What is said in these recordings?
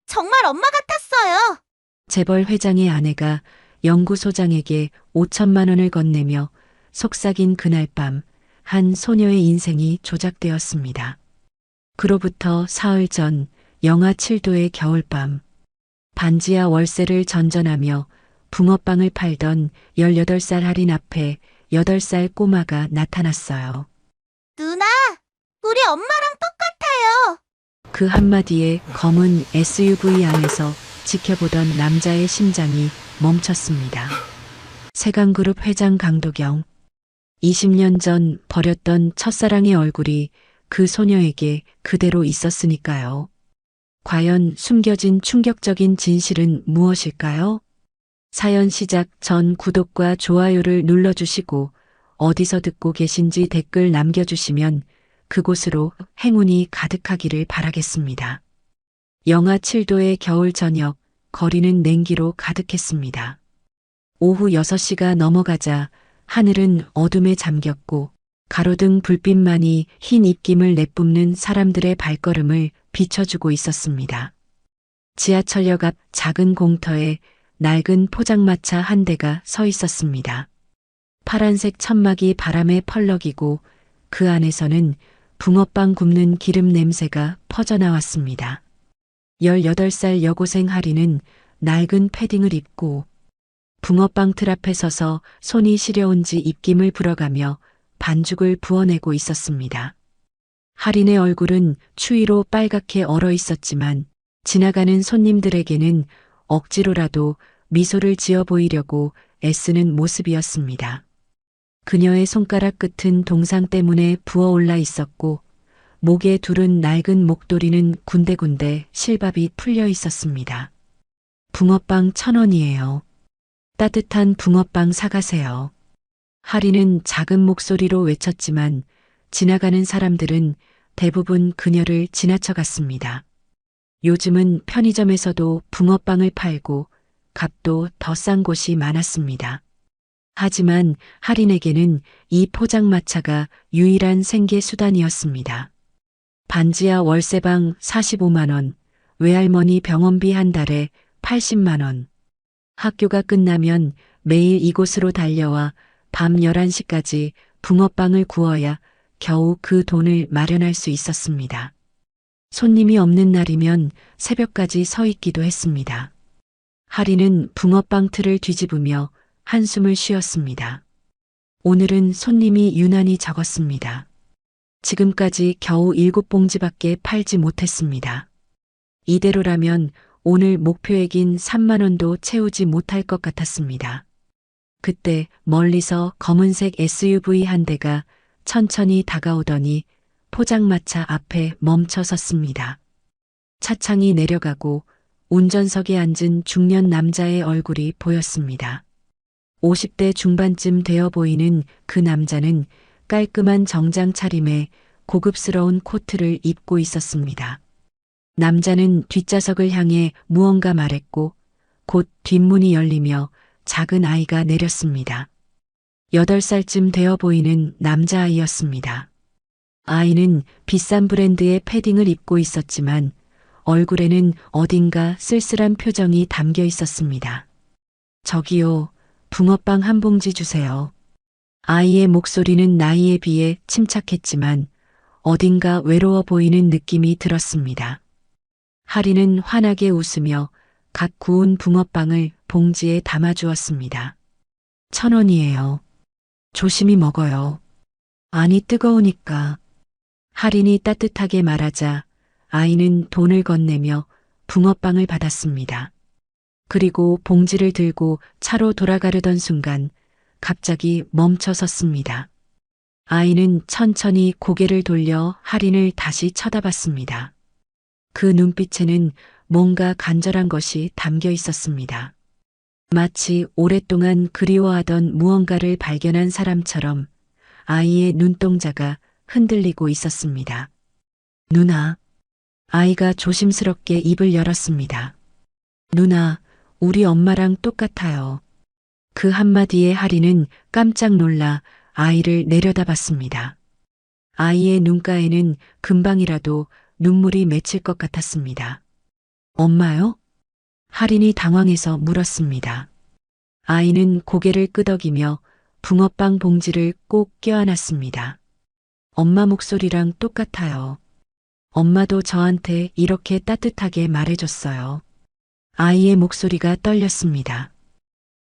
정말 엄마 같았어요. 재벌 회장의 아내가 연구소장에게 5천만 원을 건네며 속삭인 그날 밤, 한 소녀의 인생이 조작되었습니다. 그로부터 사흘 전, 영하 7도의 겨울밤, 반지하 월세를 전전하며 붕어빵을 팔던 18살 할인 앞에 8살 꼬마가 나타났어요. 누나, 우리 엄마랑 똑같아요. 그 한마디에 검은 SUV 안에서 지켜보던 남자의 심장이 멈췄습니다. 세강그룹 회장 강도경. 20년 전 버렸던 첫사랑의 얼굴이 그 소녀에게 그대로 있었으니까요. 과연 숨겨진 충격적인 진실은 무엇일까요? 사연 시작 전 구독과 좋아요를 눌러주시고 어디서 듣고 계신지 댓글 남겨주시면 그곳으로 행운이 가득하기를 바라겠습니다. 영하 7도의 겨울 저녁, 거리는 냉기로 가득했습니다. 오후 6시가 넘어가자 하늘은 어둠에 잠겼고 가로등 불빛만이 흰 입김을 내뿜는 사람들의 발걸음을 비춰주고 있었습니다. 지하철역 앞 작은 공터에 낡은 포장마차 한 대가 서 있었습니다. 파란색 천막이 바람에 펄럭이고 그 안에서는 붕어빵 굽는 기름 냄새가 퍼져나왔습니다. 18살 여고생 하리는 낡은 패딩을 입고 붕어빵 틀 앞에 서서 손이 시려운지 입김을 불어가며 반죽을 부어내고 있었습니다. 하린의 얼굴은 추위로 빨갛게 얼어 있었지만 지나가는 손님들에게는 억지로라도 미소를 지어 보이려고 애쓰는 모습이었습니다. 그녀의 손가락 끝은 동상 때문에 부어올라 있었고 목에 두른 낡은 목도리는 군데군데 실밥이 풀려 있었습니다. 붕어빵 1,000원이에요. 따뜻한 붕어빵 사가세요. 하리는 작은 목소리로 외쳤지만 지나가는 사람들은 대부분 그녀를 지나쳐갔습니다. 요즘은 편의점에서도 붕어빵을 팔고 값도 더 싼 곳이 많았습니다. 하지만 하린에게는 이 포장마차가 유일한 생계 수단이었습니다. 반지하 월세방 45만 원, 외할머니 병원비 한 달에 80만 원. 학교가 끝나면 매일 이곳으로 달려와 밤 11시까지 붕어빵을 구워야 겨우 그 돈을 마련할 수 있었습니다. 손님이 없는 날이면 새벽까지 서 있기도 했습니다. 하리는 붕어빵 틀을 뒤집으며 한숨을 쉬었습니다. 오늘은 손님이 유난히 적었습니다. 지금까지 겨우 7봉지밖에 팔지 못했습니다. 이대로라면 오늘 목표액인 3만 원도 채우지 못할 것 같았습니다. 그때 멀리서 검은색 SUV 한 대가 천천히 다가오더니 포장마차 앞에 멈춰 섰습니다. 차창이 내려가고 운전석에 앉은 중년 남자의 얼굴이 보였습니다. 50대 중반쯤 되어 보이는 그 남자는 깔끔한 정장 차림에 고급스러운 코트를 입고 있었습니다. 남자는 뒷좌석을 향해 무언가 말했고 곧 뒷문이 열리며 작은 아이가 내렸습니다. 8살쯤 되어 보이는 남자아이였습니다. 아이는 비싼 브랜드의 패딩을 입고 있었지만 얼굴에는 어딘가 쓸쓸한 표정이 담겨 있었습니다. 저기요, 붕어빵 한 봉지 주세요. 아이의 목소리는 나이에 비해 침착했지만 어딘가 외로워 보이는 느낌이 들었습니다. 하리는 환하게 웃으며 갓 구운 붕어빵을 봉지에 담아주었습니다. 1,000원이에요. 조심히 먹어요. 아니 뜨거우니까. 하린이 따뜻하게 말하자 아이는 돈을 건네며 붕어빵을 받았습니다. 그리고 봉지를 들고 차로 돌아가려던 순간 갑자기 멈춰 섰습니다. 아이는 천천히 고개를 돌려 하린을 다시 쳐다봤습니다. 그 눈빛에는 뭔가 간절한 것이 담겨 있었습니다. 마치 오랫동안 그리워하던 무언가를 발견한 사람처럼 아이의 눈동자가 흔들리고 있었습니다. 누나. 아이가 조심스럽게 입을 열었습니다. 누나, 우리 엄마랑 똑같아요. 그 한마디에 하리는 깜짝 놀라 아이를 내려다봤습니다. 아이의 눈가에는 금방이라도 눈물이 맺힐 것 같았습니다. 엄마요? 할인이 당황해서 물었습니다. 아이는 고개를 끄덕이며 붕어빵 봉지를 꼭 껴안았습니다. 엄마 목소리랑 똑같아요. 엄마도 저한테 이렇게 따뜻하게 말해줬어요. 아이의 목소리가 떨렸습니다.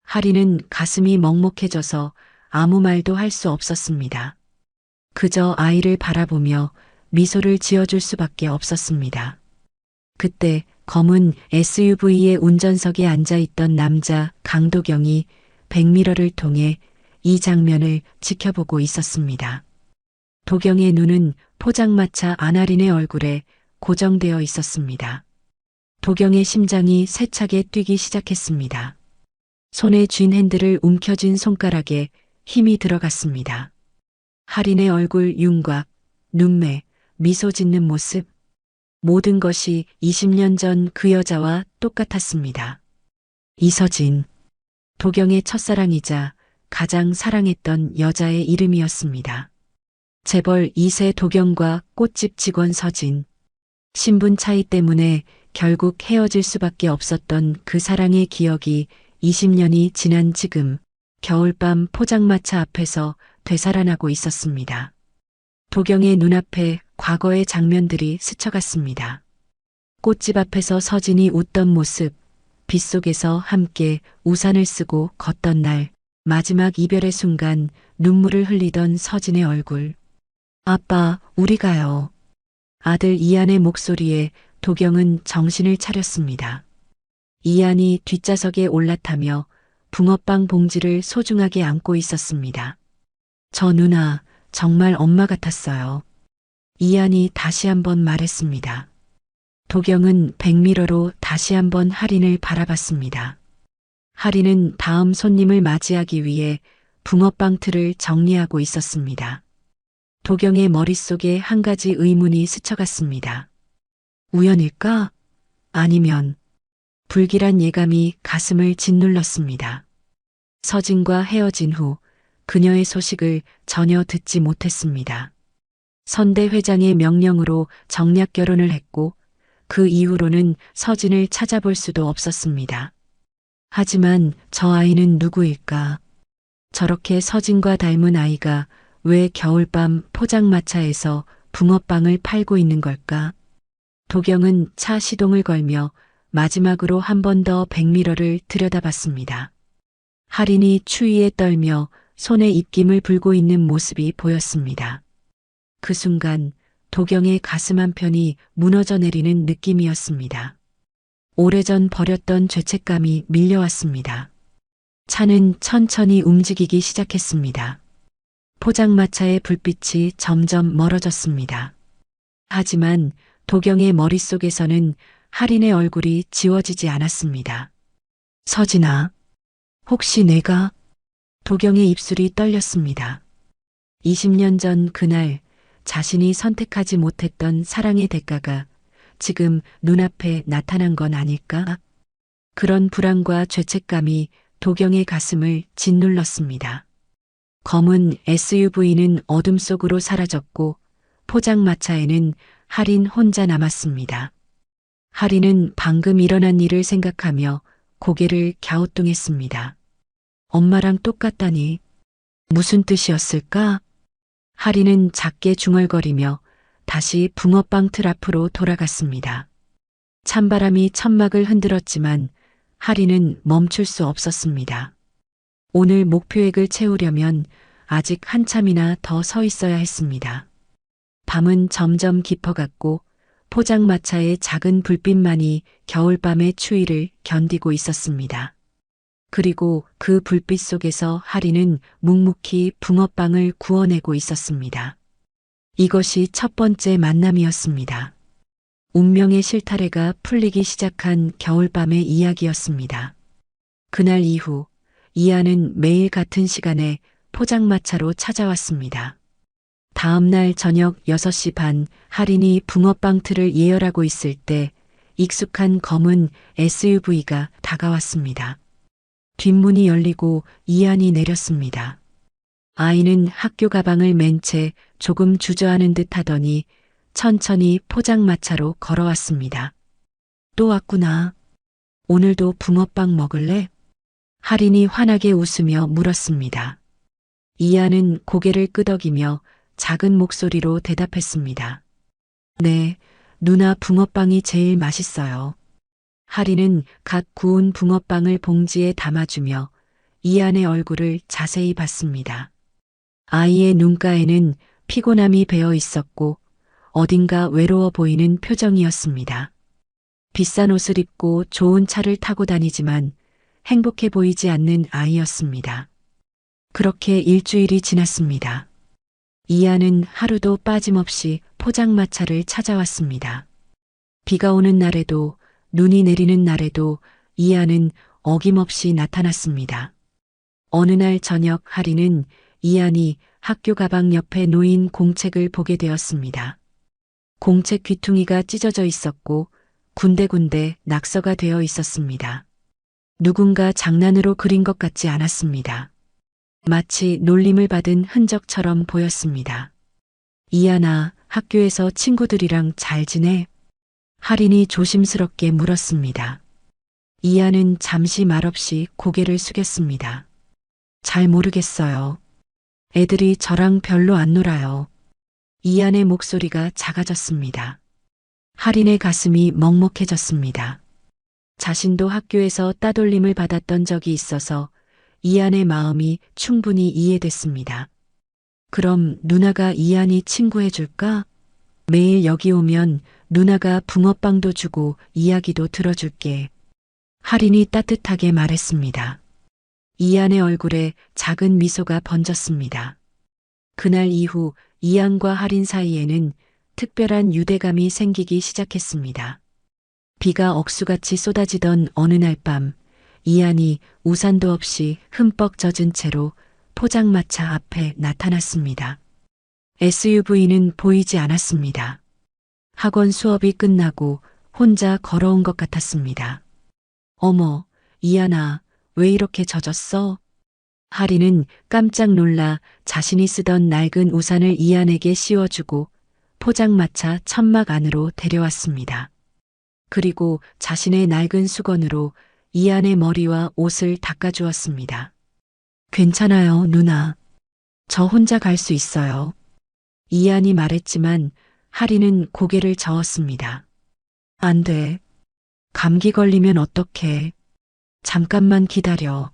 할인은 가슴이 먹먹해져서 아무 말도 할 수 없었습니다. 그저 아이를 바라보며 미소를 지어줄 수밖에 없었습니다. 그때 검은 SUV의 운전석에 앉아있던 남자 강도경이 백미러를 통해 이 장면을 지켜보고 있었습니다. 도경의 눈은 포장마차 안할인의 얼굴에 고정되어 있었습니다. 도경의 심장이 세차게 뛰기 시작했습니다. 손에 쥔 핸들을 움켜쥔 손가락에 힘이 들어갔습니다. 할인의 얼굴 윤곽, 눈매, 미소 짓는 모습, 모든 것이 20년 전 그 여자와 똑같았습니다. 이서진, 도경의 첫사랑이자 가장 사랑했던 여자의 이름이었습니다. 재벌 2세 도경과 꽃집 직원 서진, 신분 차이 때문에 결국 헤어질 수밖에 없었던 그 사랑의 기억이 20년이 지난 지금 겨울밤 포장마차 앞에서 되살아나고 있었습니다. 도경의 눈앞에 과거의 장면들이 스쳐갔습니다. 꽃집 앞에서 서진이 웃던 모습, 빗속에서 함께 우산을 쓰고 걷던 날, 마지막 이별의 순간 눈물을 흘리던 서진의 얼굴. 아빠, 우리 가요. 아들 이안의 목소리에 도경은 정신을 차렸습니다. 이안이 뒷좌석에 올라타며 붕어빵 봉지를 소중하게 안고 있었습니다. 저 누나, 정말 엄마 같았어요. 이안이 다시 한번 말했습니다. 도경은 백미러로 다시 한번 할인을 바라봤습니다. 할인은 다음 손님을 맞이하기 위해 붕어빵 틀을 정리하고 있었습니다. 도경의 머릿속에 한 가지 의문이 스쳐갔습니다. 우연일까? 아니면 불길한 예감이 가슴을 짓눌렀습니다. 서진과 헤어진 후 그녀의 소식을 전혀 듣지 못했습니다. 선대 회장의 명령으로 정략 결혼을 했고 그 이후로는 서진을 찾아볼 수도 없었습니다. 하지만 저 아이는 누구일까? 저렇게 서진과 닮은 아이가 왜 겨울밤 포장마차에서 붕어빵을 팔고 있는 걸까? 도경은 차 시동을 걸며 마지막으로 한 번 더 백미러를 들여다봤습니다. 할인이 추위에 떨며 손에 입김을 불고 있는 모습이 보였습니다. 그 순간 도경의 가슴 한편이 무너져 내리는 느낌이었습니다. 오래전 버렸던 죄책감이 밀려왔습니다. 차는 천천히 움직이기 시작했습니다. 포장마차의 불빛이 점점 멀어졌습니다. 하지만 도경의 머릿속에서는 할인의 얼굴이 지워지지 않았습니다. 서진아, 혹시 내가? 도경의 입술이 떨렸습니다. 20년 전 그날 자신이 선택하지 못했던 사랑의 대가가 지금 눈앞에 나타난 건 아닐까? 그런 불안과 죄책감이 도경의 가슴을 짓눌렀습니다. 검은 SUV는 어둠 속으로 사라졌고 포장마차에는 할인 혼자 남았습니다. 할인은 방금 일어난 일을 생각하며 고개를 갸우뚱했습니다. 엄마랑 똑같다니 무슨 뜻이었을까? 할인은 작게 중얼거리며 다시 붕어빵 틀 앞으로 돌아갔습니다. 찬바람이 천막을 흔들었지만 할인은 멈출 수 없었습니다. 오늘 목표액을 채우려면 아직 한참이나 더 서 있어야 했습니다. 밤은 점점 깊어갔고 포장마차의 작은 불빛만이 겨울밤의 추위를 견디고 있었습니다. 그리고 그 불빛 속에서 할인은 묵묵히 붕어빵을 구워내고 있었습니다. 이것이 첫 번째 만남이었습니다. 운명의 실타래가 풀리기 시작한 겨울밤의 이야기였습니다. 그날 이후 이안은 매일 같은 시간에 포장마차로 찾아왔습니다. 다음 날 저녁 6시 반 할인이 붕어빵 틀을 예열하고 있을 때 익숙한 검은 SUV가 다가왔습니다. 뒷문이 열리고 이안이 내렸습니다. 아이는 학교 가방을 맨 채 조금 주저하는 듯 하더니 천천히 포장마차로 걸어왔습니다. 또 왔구나. 오늘도 붕어빵 먹을래? 할인이 환하게 웃으며 물었습니다. 이하는 고개를 끄덕이며 작은 목소리로 대답했습니다. 네, 누나 붕어빵이 제일 맛있어요. 할인은 갓 구운 붕어빵을 봉지에 담아주며 이한의 얼굴을 자세히 봤습니다. 아이의 눈가에는 피곤함이 배어 있었고 어딘가 외로워 보이는 표정이었습니다. 비싼 옷을 입고 좋은 차를 타고 다니지만 행복해 보이지 않는 아이였습니다. 그렇게 일주일이 지났습니다. 이하는 하루도 빠짐없이 포장마차를 찾아왔습니다. 비가 오는 날에도 눈이 내리는 날에도 이하는 어김없이 나타났습니다. 어느 날 저녁 할인은 이한이 학교 가방 옆에 놓인 공책을 보게 되었습니다. 공책 귀퉁이가 찢어져 있었고 군데군데 낙서가 되어 있었습니다. 누군가 장난으로 그린 것 같지 않았습니다. 마치 놀림을 받은 흔적처럼 보였습니다. 이한아, 학교에서 친구들이랑 잘 지내? 할인이 조심스럽게 물었습니다. 이한은 잠시 말없이 고개를 숙였습니다. 잘 모르겠어요. 애들이 저랑 별로 안 놀아요. 이한의 목소리가 작아졌습니다. 할인의 가슴이 먹먹해졌습니다. 자신도 학교에서 따돌림을 받았던 적이 있어서 이한의 마음이 충분히 이해됐습니다. 그럼 누나가 이한이 친구해줄까? 매일 여기 오면 누나가 붕어빵도 주고 이야기도 들어줄게. 할인이 따뜻하게 말했습니다. 이한의 얼굴에 작은 미소가 번졌습니다. 그날 이후 이한과 할인 사이에는 특별한 유대감이 생기기 시작했습니다. 비가 억수같이 쏟아지던 어느 날 밤, 이한이 우산도 없이 흠뻑 젖은 채로 포장마차 앞에 나타났습니다. SUV는 보이지 않았습니다. 학원 수업이 끝나고 혼자 걸어온 것 같았습니다. 어머, 이한아, 왜 이렇게 젖었어? 할인은 깜짝 놀라 자신이 쓰던 낡은 우산을 이한에게 씌워주고 포장마차 천막 안으로 데려왔습니다. 그리고 자신의 낡은 수건으로 이한의 머리와 옷을 닦아주었습니다. 괜찮아요, 누나. 저 혼자 갈 수 있어요. 이한이 말했지만 할인은 고개를 저었습니다. 안 돼. 감기 걸리면 어떡해. 잠깐만 기다려.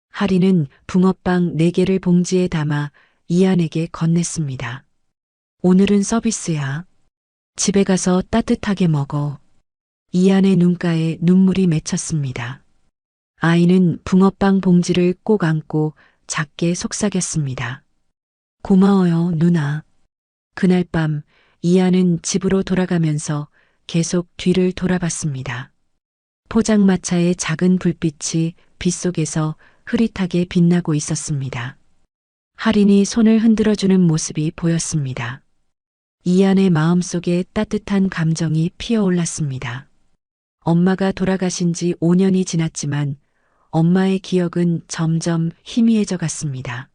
할인은 붕어빵 4개를 봉지에 담아 이한에게 건넸습니다. 오늘은 서비스야. 집에 가서 따뜻하게 먹어. 이한의 눈가에 눈물이 맺혔습니다. 아이는 붕어빵 봉지를 꼭 안고 작게 속삭였습니다. 고마워요, 누나. 그날 밤 이한은 집으로 돌아가면서 계속 뒤를 돌아봤습니다. 포장마차의 작은 불빛이 빗속에서 흐릿하게 빛나고 있었습니다. 할인이 손을 흔들어주는 모습이 보였습니다. 이한의 마음속에 따뜻한 감정이 피어올랐습니다. 엄마가 돌아가신 지 5년이 지났지만 엄마의 기억은 점점 희미해져 갔습니다.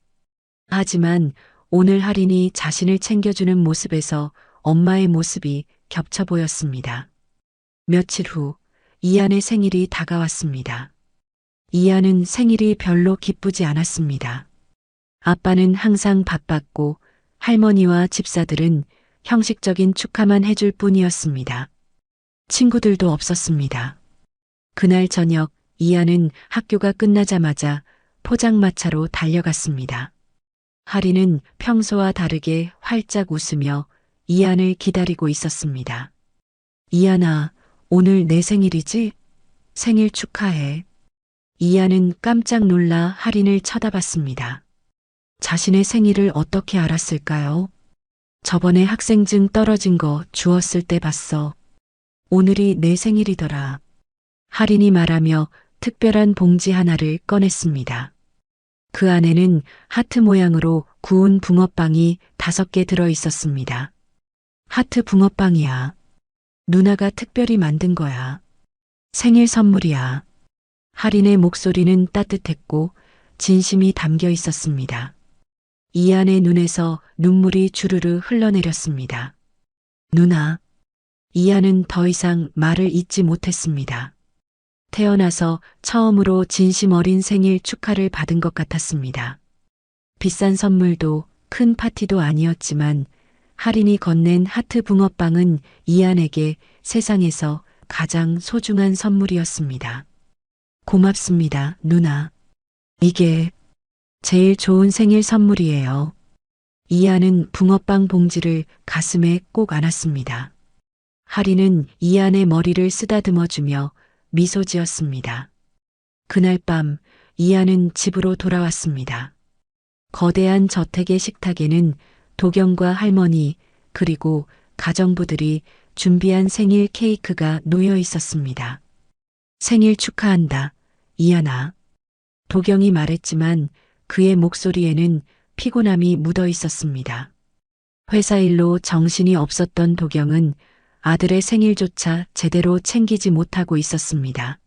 하지만 오늘 할인이 자신을 챙겨주는 모습에서 엄마의 모습이 겹쳐 보였습니다. 며칠 후 이한의 생일이 다가왔습니다. 이한은 생일이 별로 기쁘지 않았습니다. 아빠는 항상 바빴고 할머니와 집사들은 형식적인 축하만 해줄 뿐이었습니다. 친구들도 없었습니다. 그날 저녁 이한은 학교가 끝나자마자 포장마차로 달려갔습니다. 할인은 평소와 다르게 활짝 웃으며 이한을 기다리고 있었습니다. 이한아, 오늘 내 생일이지? 생일 축하해. 이한은 깜짝 놀라 할인을 쳐다봤습니다. 자신의 생일을 어떻게 알았을까요? 저번에 학생증 떨어진 거 주웠을 때 봤어. 오늘이 내 생일이더라. 할인이 말하며 특별한 봉지 하나를 꺼냈습니다. 그 안에는 하트 모양으로 구운 붕어빵이 5개 들어 있었습니다. 하트 붕어빵이야. 누나가 특별히 만든 거야. 생일 선물이야. 할인의 목소리는 따뜻했고 진심이 담겨 있었습니다. 이한의 눈에서 눈물이 주르르 흘러내렸습니다. 누나, 이하는 더 이상 말을 잇지 못했습니다. 태어나서 처음으로 진심 어린 생일 축하를 받은 것 같았습니다. 비싼 선물도 큰 파티도 아니었지만 할인이 건넨 하트 붕어빵은 이한에게 세상에서 가장 소중한 선물이었습니다. 고맙습니다, 누나. 이게 제일 좋은 생일 선물이에요. 이한은 붕어빵 봉지를 가슴에 꼭 안았습니다. 할인은 이한의 머리를 쓰다듬어주며 미소 지었습니다. 그날 밤 이한은 집으로 돌아왔습니다. 거대한 저택의 식탁에는 도경과 할머니 그리고 가정부들이 준비한 생일 케이크가 놓여 있었습니다. 생일 축하한다, 이한아. 도경이 말했지만 그의 목소리에는 피곤함이 묻어 있었습니다. 회사 일로 정신이 없었던 도경은 아들의 생일조차 제대로 챙기지 못하고 있었습니다.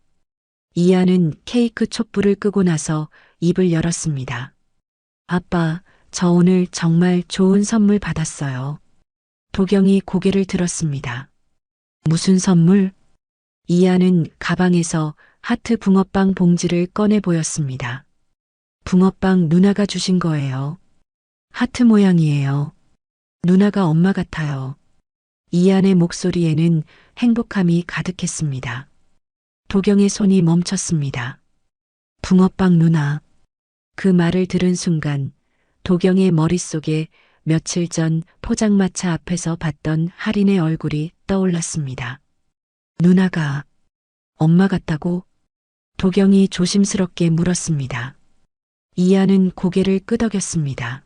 이하는 케이크 촛불을 끄고 나서 입을 열었습니다. 아빠, 저 오늘 정말 좋은 선물 받았어요. 도경이 고개를 들었습니다. 무슨 선물? 이하는 가방에서 하트 붕어빵 봉지를 꺼내 보였습니다. 붕어빵 누나가 주신 거예요. 하트 모양이에요. 누나가 엄마 같아요. 이한의 목소리에는 행복함이 가득했습니다. 도경의 손이 멈췄습니다. 붕어빵 누나. 그 말을 들은 순간 도경의 머릿속에 며칠 전 포장마차 앞에서 봤던 할인의 얼굴이 떠올랐습니다. 누나가 엄마 같다고? 도경이 조심스럽게 물었습니다. 이하는 고개를 끄덕였습니다.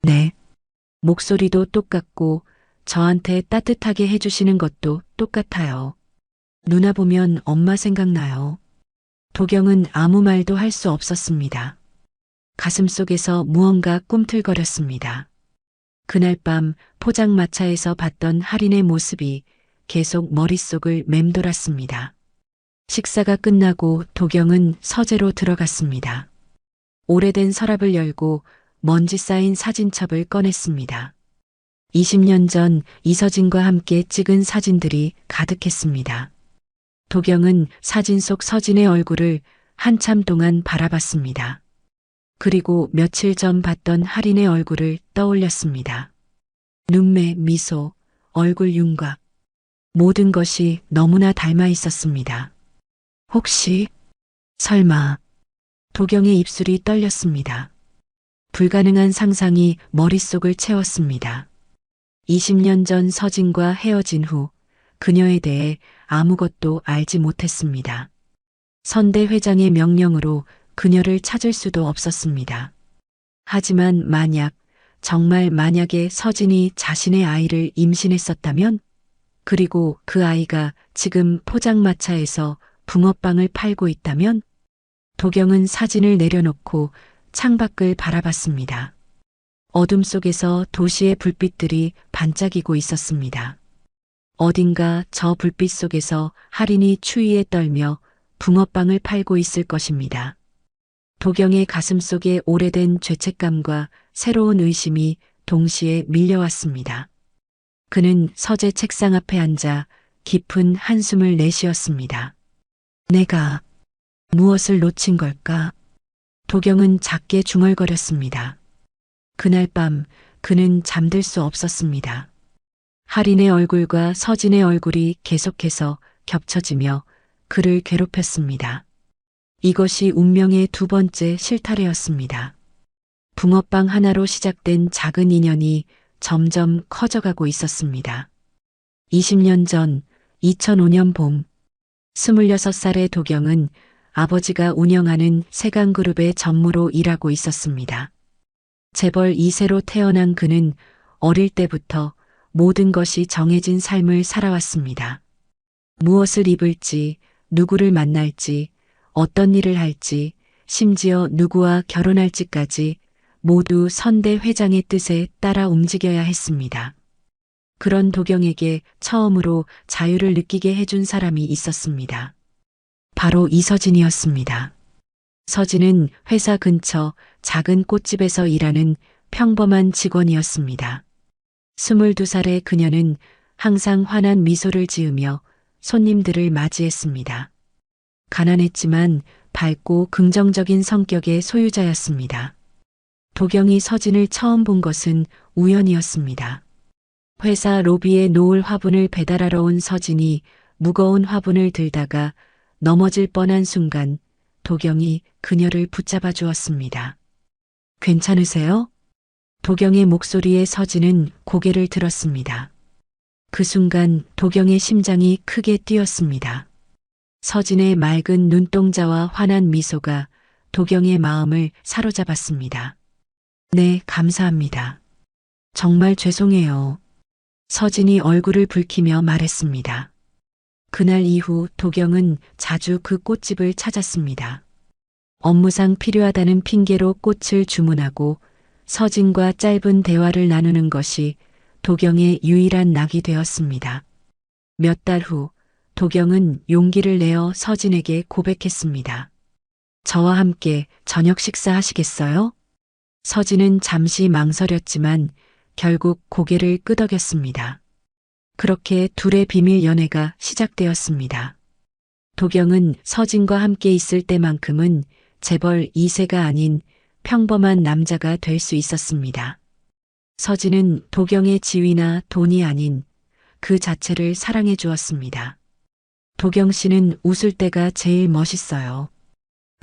네. 목소리도 똑같고 저한테 따뜻하게 해주시는 것도 똑같아요. 누나 보면 엄마 생각나요. 도경은 아무 말도 할 수 없었습니다. 가슴속에서 무언가 꿈틀거렸습니다. 그날 밤 포장마차에서 봤던 할인의 모습이 계속 머릿속을 맴돌았습니다. 식사가 끝나고 도경은 서재로 들어갔습니다. 오래된 서랍을 열고 먼지 쌓인 사진첩을 꺼냈습니다. 20년 전 이서진과 함께 찍은 사진들이 가득했습니다. 도경은 사진 속 서진의 얼굴을 한참 동안 바라봤습니다. 그리고 며칠 전 봤던 할인의 얼굴을 떠올렸습니다. 눈매, 미소, 얼굴 윤곽. 모든 것이 너무나 닮아 있었습니다. 혹시, 설마, 도경의 입술이 떨렸습니다. 불가능한 상상이 머릿속을 채웠습니다. 20년 전 서진과 헤어진 후 그녀에 대해 아무것도 알지 못했습니다. 선대 회장의 명령으로 그녀를 찾을 수도 없었습니다. 하지만 정말 만약에 서진이 자신의 아이를 임신했었다면, 그리고 그 아이가 지금 포장마차에서 붕어빵을 팔고 있다면, 도경은 사진을 내려놓고 창밖을 바라봤습니다. 어둠 속에서 도시의 불빛들이 반짝이고 있었습니다. 어딘가 저 불빛 속에서 할인이 추위에 떨며 붕어빵을 팔고 있을 것입니다. 도경의 가슴 속에 오래된 죄책감과 새로운 의심이 동시에 밀려왔습니다. 그는 서재 책상 앞에 앉아 깊은 한숨을 내쉬었습니다. 내가 무엇을 놓친 걸까? 도경은 작게 중얼거렸습니다. 그날 밤 그는 잠들 수 없었습니다. 할인의 얼굴과 서진의 얼굴이 계속해서 겹쳐지며 그를 괴롭혔습니다. 이것이 운명의 두 번째 실타래였습니다. 붕어빵 하나로 시작된 작은 인연이 점점 커져가고 있었습니다. 20년 전 2005년 봄 26살의 도경은 아버지가 운영하는 세강그룹의 전무로 일하고 있었습니다. 재벌 2세로 태어난 그는 어릴 때부터 모든 것이 정해진 삶을 살아왔습니다. 무엇을 입을지, 누구를 만날지, 어떤 일을 할지, 심지어 누구와 결혼할지까지 모두 선대 회장의 뜻에 따라 움직여야 했습니다. 그런 도경에게 처음으로 자유를 느끼게 해준 사람이 있었습니다. 바로 이서진이었습니다. 서진은 회사 근처 작은 꽃집에서 일하는 평범한 직원이었습니다. 22살의 그녀는 항상 환한 미소를 지으며 손님들을 맞이했습니다. 가난했지만 밝고 긍정적인 성격의 소유자였습니다. 도경이 서진을 처음 본 것은 우연이었습니다. 회사 로비에 놓을 화분을 배달하러 온 서진이 무거운 화분을 들다가 넘어질 뻔한 순간 도경이 그녀를 붙잡아 주었습니다. 괜찮으세요? 도경의 목소리에 서진은 고개를 들었습니다. 그 순간 도경의 심장이 크게 뛰었습니다. 서진의 맑은 눈동자와 환한 미소가 도경의 마음을 사로잡았습니다. 네, 감사합니다. 정말 죄송해요. 서진이 얼굴을 붉히며 말했습니다. 그날 이후 도경은 자주 그 꽃집을 찾았습니다. 업무상 필요하다는 핑계로 꽃을 주문하고 서진과 짧은 대화를 나누는 것이 도경의 유일한 낙이 되었습니다. 몇 달 후 도경은 용기를 내어 서진에게 고백했습니다. 저와 함께 저녁 식사하시겠어요? 서진은 잠시 망설였지만 결국 고개를 끄덕였습니다. 그렇게 둘의 비밀 연애가 시작되었습니다. 도경은 서진과 함께 있을 때만큼은 재벌 2세가 아닌 평범한 남자가 될 수 있었습니다. 서진은 도경의 지위나 돈이 아닌 그 자체를 사랑해 주었습니다. 도경 씨는 웃을 때가 제일 멋있어요.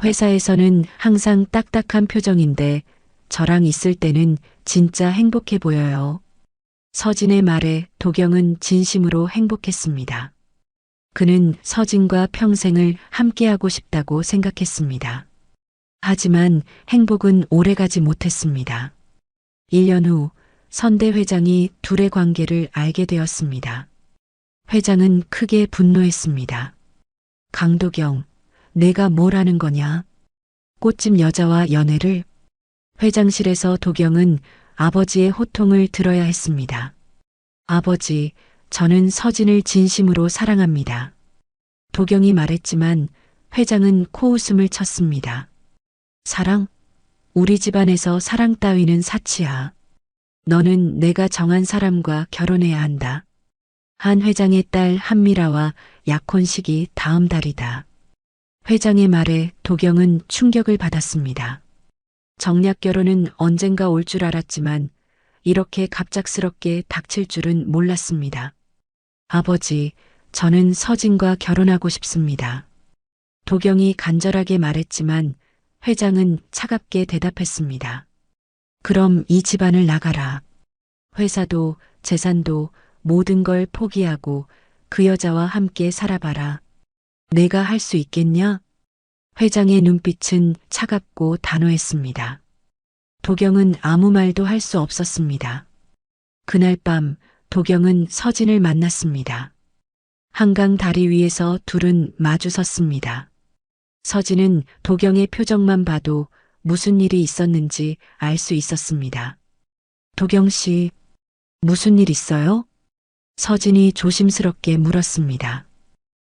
회사에서는 항상 딱딱한 표정인데 저랑 있을 때는 진짜 행복해 보여요. 서진의 말에 도경은 진심으로 행복했습니다. 그는 서진과 평생을 함께하고 싶다고 생각했습니다. 하지만 행복은 오래가지 못했습니다. 1년 후 선대 회장이 둘의 관계를 알게 되었습니다. 회장은 크게 분노했습니다. 강도경, 내가 뭘 하는 거냐? 꽃집 여자와 연애를? 회장실에서 도경은 아버지의 호통을 들어야 했습니다. 아버지, 저는 서진을 진심으로 사랑합니다. 도경이 말했지만 회장은 코웃음을 쳤습니다. 사랑? 우리 집안에서 사랑 따위는 사치야. 너는 내가 정한 사람과 결혼해야 한다. 한 회장의 딸 한미라와 약혼식이 다음 달이다. 회장의 말에 도경은 충격을 받았습니다. 정략 결혼은 언젠가 올 줄 알았지만 이렇게 갑작스럽게 닥칠 줄은 몰랐습니다. 아버지, 저는 서진과 결혼하고 싶습니다. 도경이 간절하게 말했지만 회장은 차갑게 대답했습니다. 그럼 이 집안을 나가라. 회사도 재산도 모든 걸 포기하고 그 여자와 함께 살아봐라. 내가 할 수 있겠냐? 회장의 눈빛은 차갑고 단호했습니다. 도경은 아무 말도 할 수 없었습니다. 그날 밤 도경은 서진을 만났습니다. 한강 다리 위에서 둘은 마주 섰습니다. 서진은 도경의 표정만 봐도 무슨 일이 있었는지 알 수 있었습니다. 도경 씨, 무슨 일 있어요? 서진이 조심스럽게 물었습니다.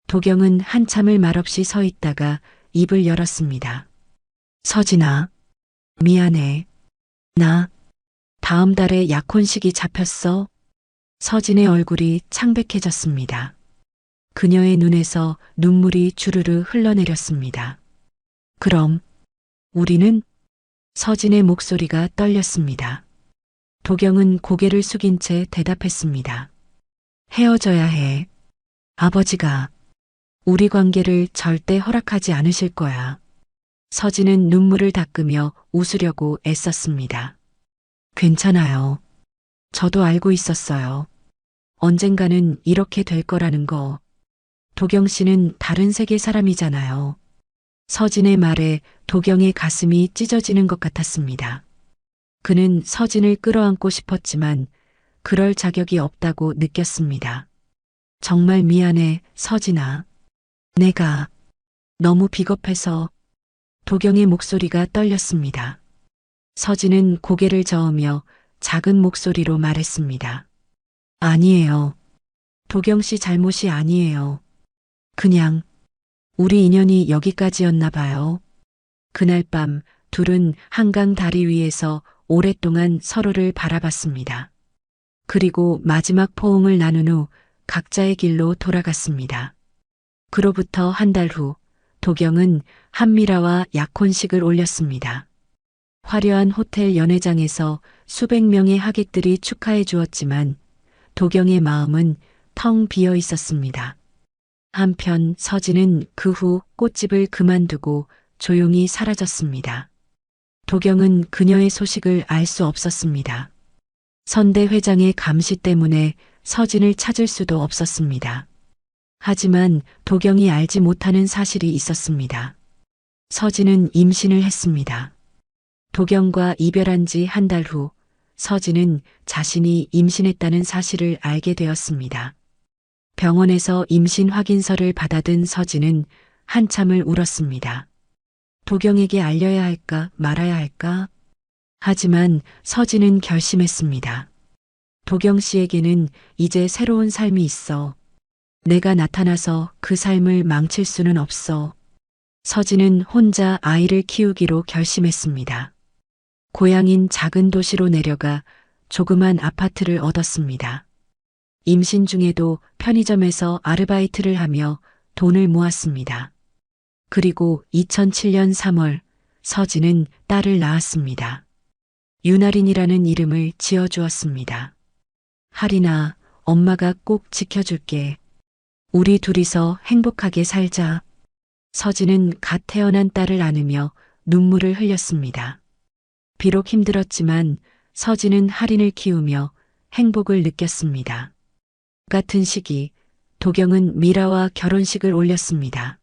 도경은 한참을 말없이 서 있다가 입을 열었습니다. 서진아, 미안해. 나 다음 달에 약혼식이 잡혔어. 서진의 얼굴이 창백해졌습니다. 그녀의 눈에서 눈물이 주르르 흘러내렸습니다. 그럼 우리는? 서진의 목소리가 떨렸습니다. 도경은 고개를 숙인 채 대답했습니다. 헤어져야 해. 아버지가 우리 관계를 절대 허락하지 않으실 거야. 서진은 눈물을 닦으며 웃으려고 애썼습니다. 괜찮아요. 저도 알고 있었어요. 언젠가는 이렇게 될 거라는 거. 도경 씨는 다른 세계 사람이잖아요. 서진의 말에 도경의 가슴이 찢어지는 것 같았습니다. 그는 서진을 끌어안고 싶었지만 그럴 자격이 없다고 느꼈습니다. 정말 미안해, 서진아. 내가 너무 비겁해서. 도경의 목소리가 떨렸습니다. 서진은 고개를 저으며 작은 목소리로 말했습니다. 아니에요. 도경 씨 잘못이 아니에요. 그냥 우리 인연이 여기까지였나 봐요. 그날 밤 둘은 한강 다리 위에서 오랫동안 서로를 바라봤습니다. 그리고 마지막 포옹을 나눈 후 각자의 길로 돌아갔습니다. 그로부터 한 달 후, 도경은 한미라와 약혼식을 올렸습니다. 화려한 호텔 연회장에서 수백 명의 하객들이 축하해 주었지만 도경의 마음은 텅 비어 있었습니다. 한편 서진은 그 후 꽃집을 그만두고 조용히 사라졌습니다. 도경은 그녀의 소식을 알 수 없었습니다. 선대 회장의 감시 때문에 서진을 찾을 수도 없었습니다. 하지만 도경이 알지 못하는 사실이 있었습니다. 서진은 임신을 했습니다. 도경과 이별한 지 한 달 후 서진은 자신이 임신했다는 사실을 알게 되었습니다. 병원에서 임신 확인서를 받아든 서진은 한참을 울었습니다. 도경에게 알려야 할까 말아야 할까? 하지만 서진은 결심했습니다. 도경 씨에게는 이제 새로운 삶이 있어. 내가 나타나서 그 삶을 망칠 수는 없어. 서진은 혼자 아이를 키우기로 결심했습니다. 고향인 작은 도시로 내려가 조그만 아파트를 얻었습니다. 임신 중에도 편의점에서 아르바이트를 하며 돈을 모았습니다. 그리고 2007년 3월 서진은 딸을 낳았습니다. 윤아린이라는 이름을 지어주었습니다. 하린아, 엄마가 꼭 지켜줄게. 우리 둘이서 행복하게 살자. 서진은 갓 태어난 딸을 안으며 눈물을 흘렸습니다. 비록 힘들었지만 서진은 하린을 키우며 행복을 느꼈습니다. 같은 시기 도경은 미라와 결혼식을 올렸습니다.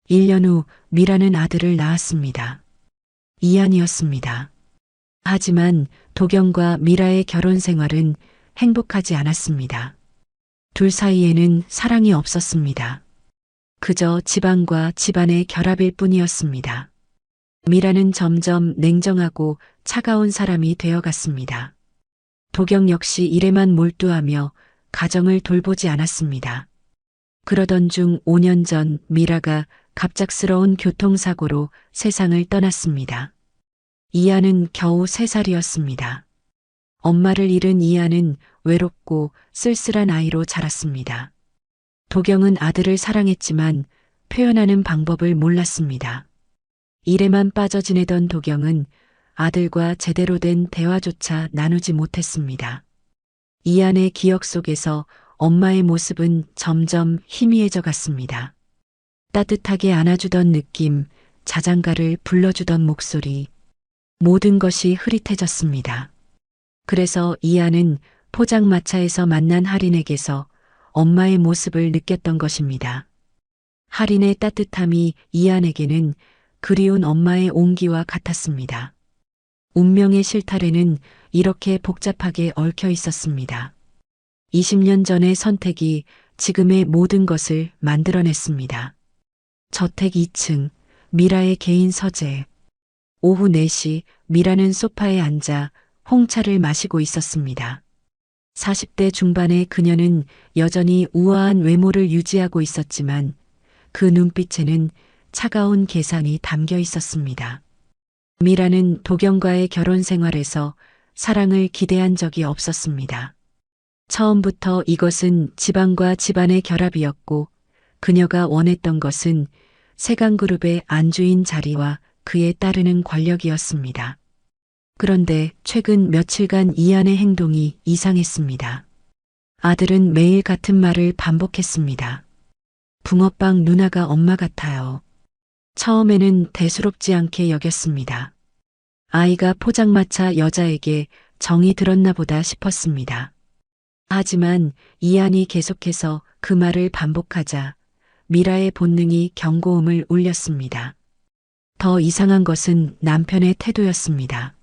1년 후 미라는 아들을 낳았습니다. 이안이었습니다. 하지만 도경과 미라의 결혼 생활은 행복하지 않았습니다. 둘 사이에는 사랑이 없었습니다. 그저 집안과 집안의 결합일 뿐이었습니다. 미라는 점점 냉정하고 차가운 사람이 되어갔습니다. 도경 역시 일에만 몰두하며 가정을 돌보지 않았습니다. 그러던 중 5년 전 미라가 갑작스러운 교통사고로 세상을 떠났습니다. 이안은 겨우 3살이었습니다. 엄마를 잃은 이안은 외롭고 쓸쓸한 아이로 자랐습니다. 도경은 아들을 사랑했지만 표현하는 방법을 몰랐습니다. 일에만 빠져 지내던 도경은 아들과 제대로 된 대화조차 나누지 못했습니다. 이안의 기억 속에서 엄마의 모습은 점점 희미해져 갔습니다. 따뜻하게 안아주던 느낌, 자장가를 불러주던 목소리, 모든 것이 흐릿해졌습니다. 그래서 이안은 포장마차에서 만난 하린에게서 엄마의 모습을 느꼈던 것입니다. 하린의 따뜻함이 이안에게는 그리운 엄마의 온기와 같았습니다. 운명의 실타래는 이렇게 복잡하게 얽혀 있었습니다. 20년 전의 선택이 지금의 모든 것을 만들어냈습니다. 저택 2층, 미라의 개인 서재. 오후 4시 미라는 소파에 앉아 홍차를 마시고 있었습니다. 40대 중반의 그녀는 여전히 우아한 외모를 유지하고 있었지만 그 눈빛에는 차가운 계산이 담겨 있었습니다. 미라는 도경과의 결혼 생활에서 사랑을 기대한 적이 없었습니다. 처음부터 이것은 집안과 집안의 결합이었고 그녀가 원했던 것은 세강그룹의 안주인 자리와 그에 따르는 권력이었습니다. 그런데 최근 며칠간 이안의 행동이 이상했습니다. 아들은 매일 같은 말을 반복했습니다. 붕어빵 누나가 엄마 같아요. 처음에는 대수롭지 않게 여겼습니다. 아이가 포장마차 여자에게 정이 들었나 보다 싶었습니다. 하지만 이안이 계속해서 그 말을 반복하자 미라의 본능이 경고음을 울렸습니다. 더 이상한 것은 남편의 태도였습니다.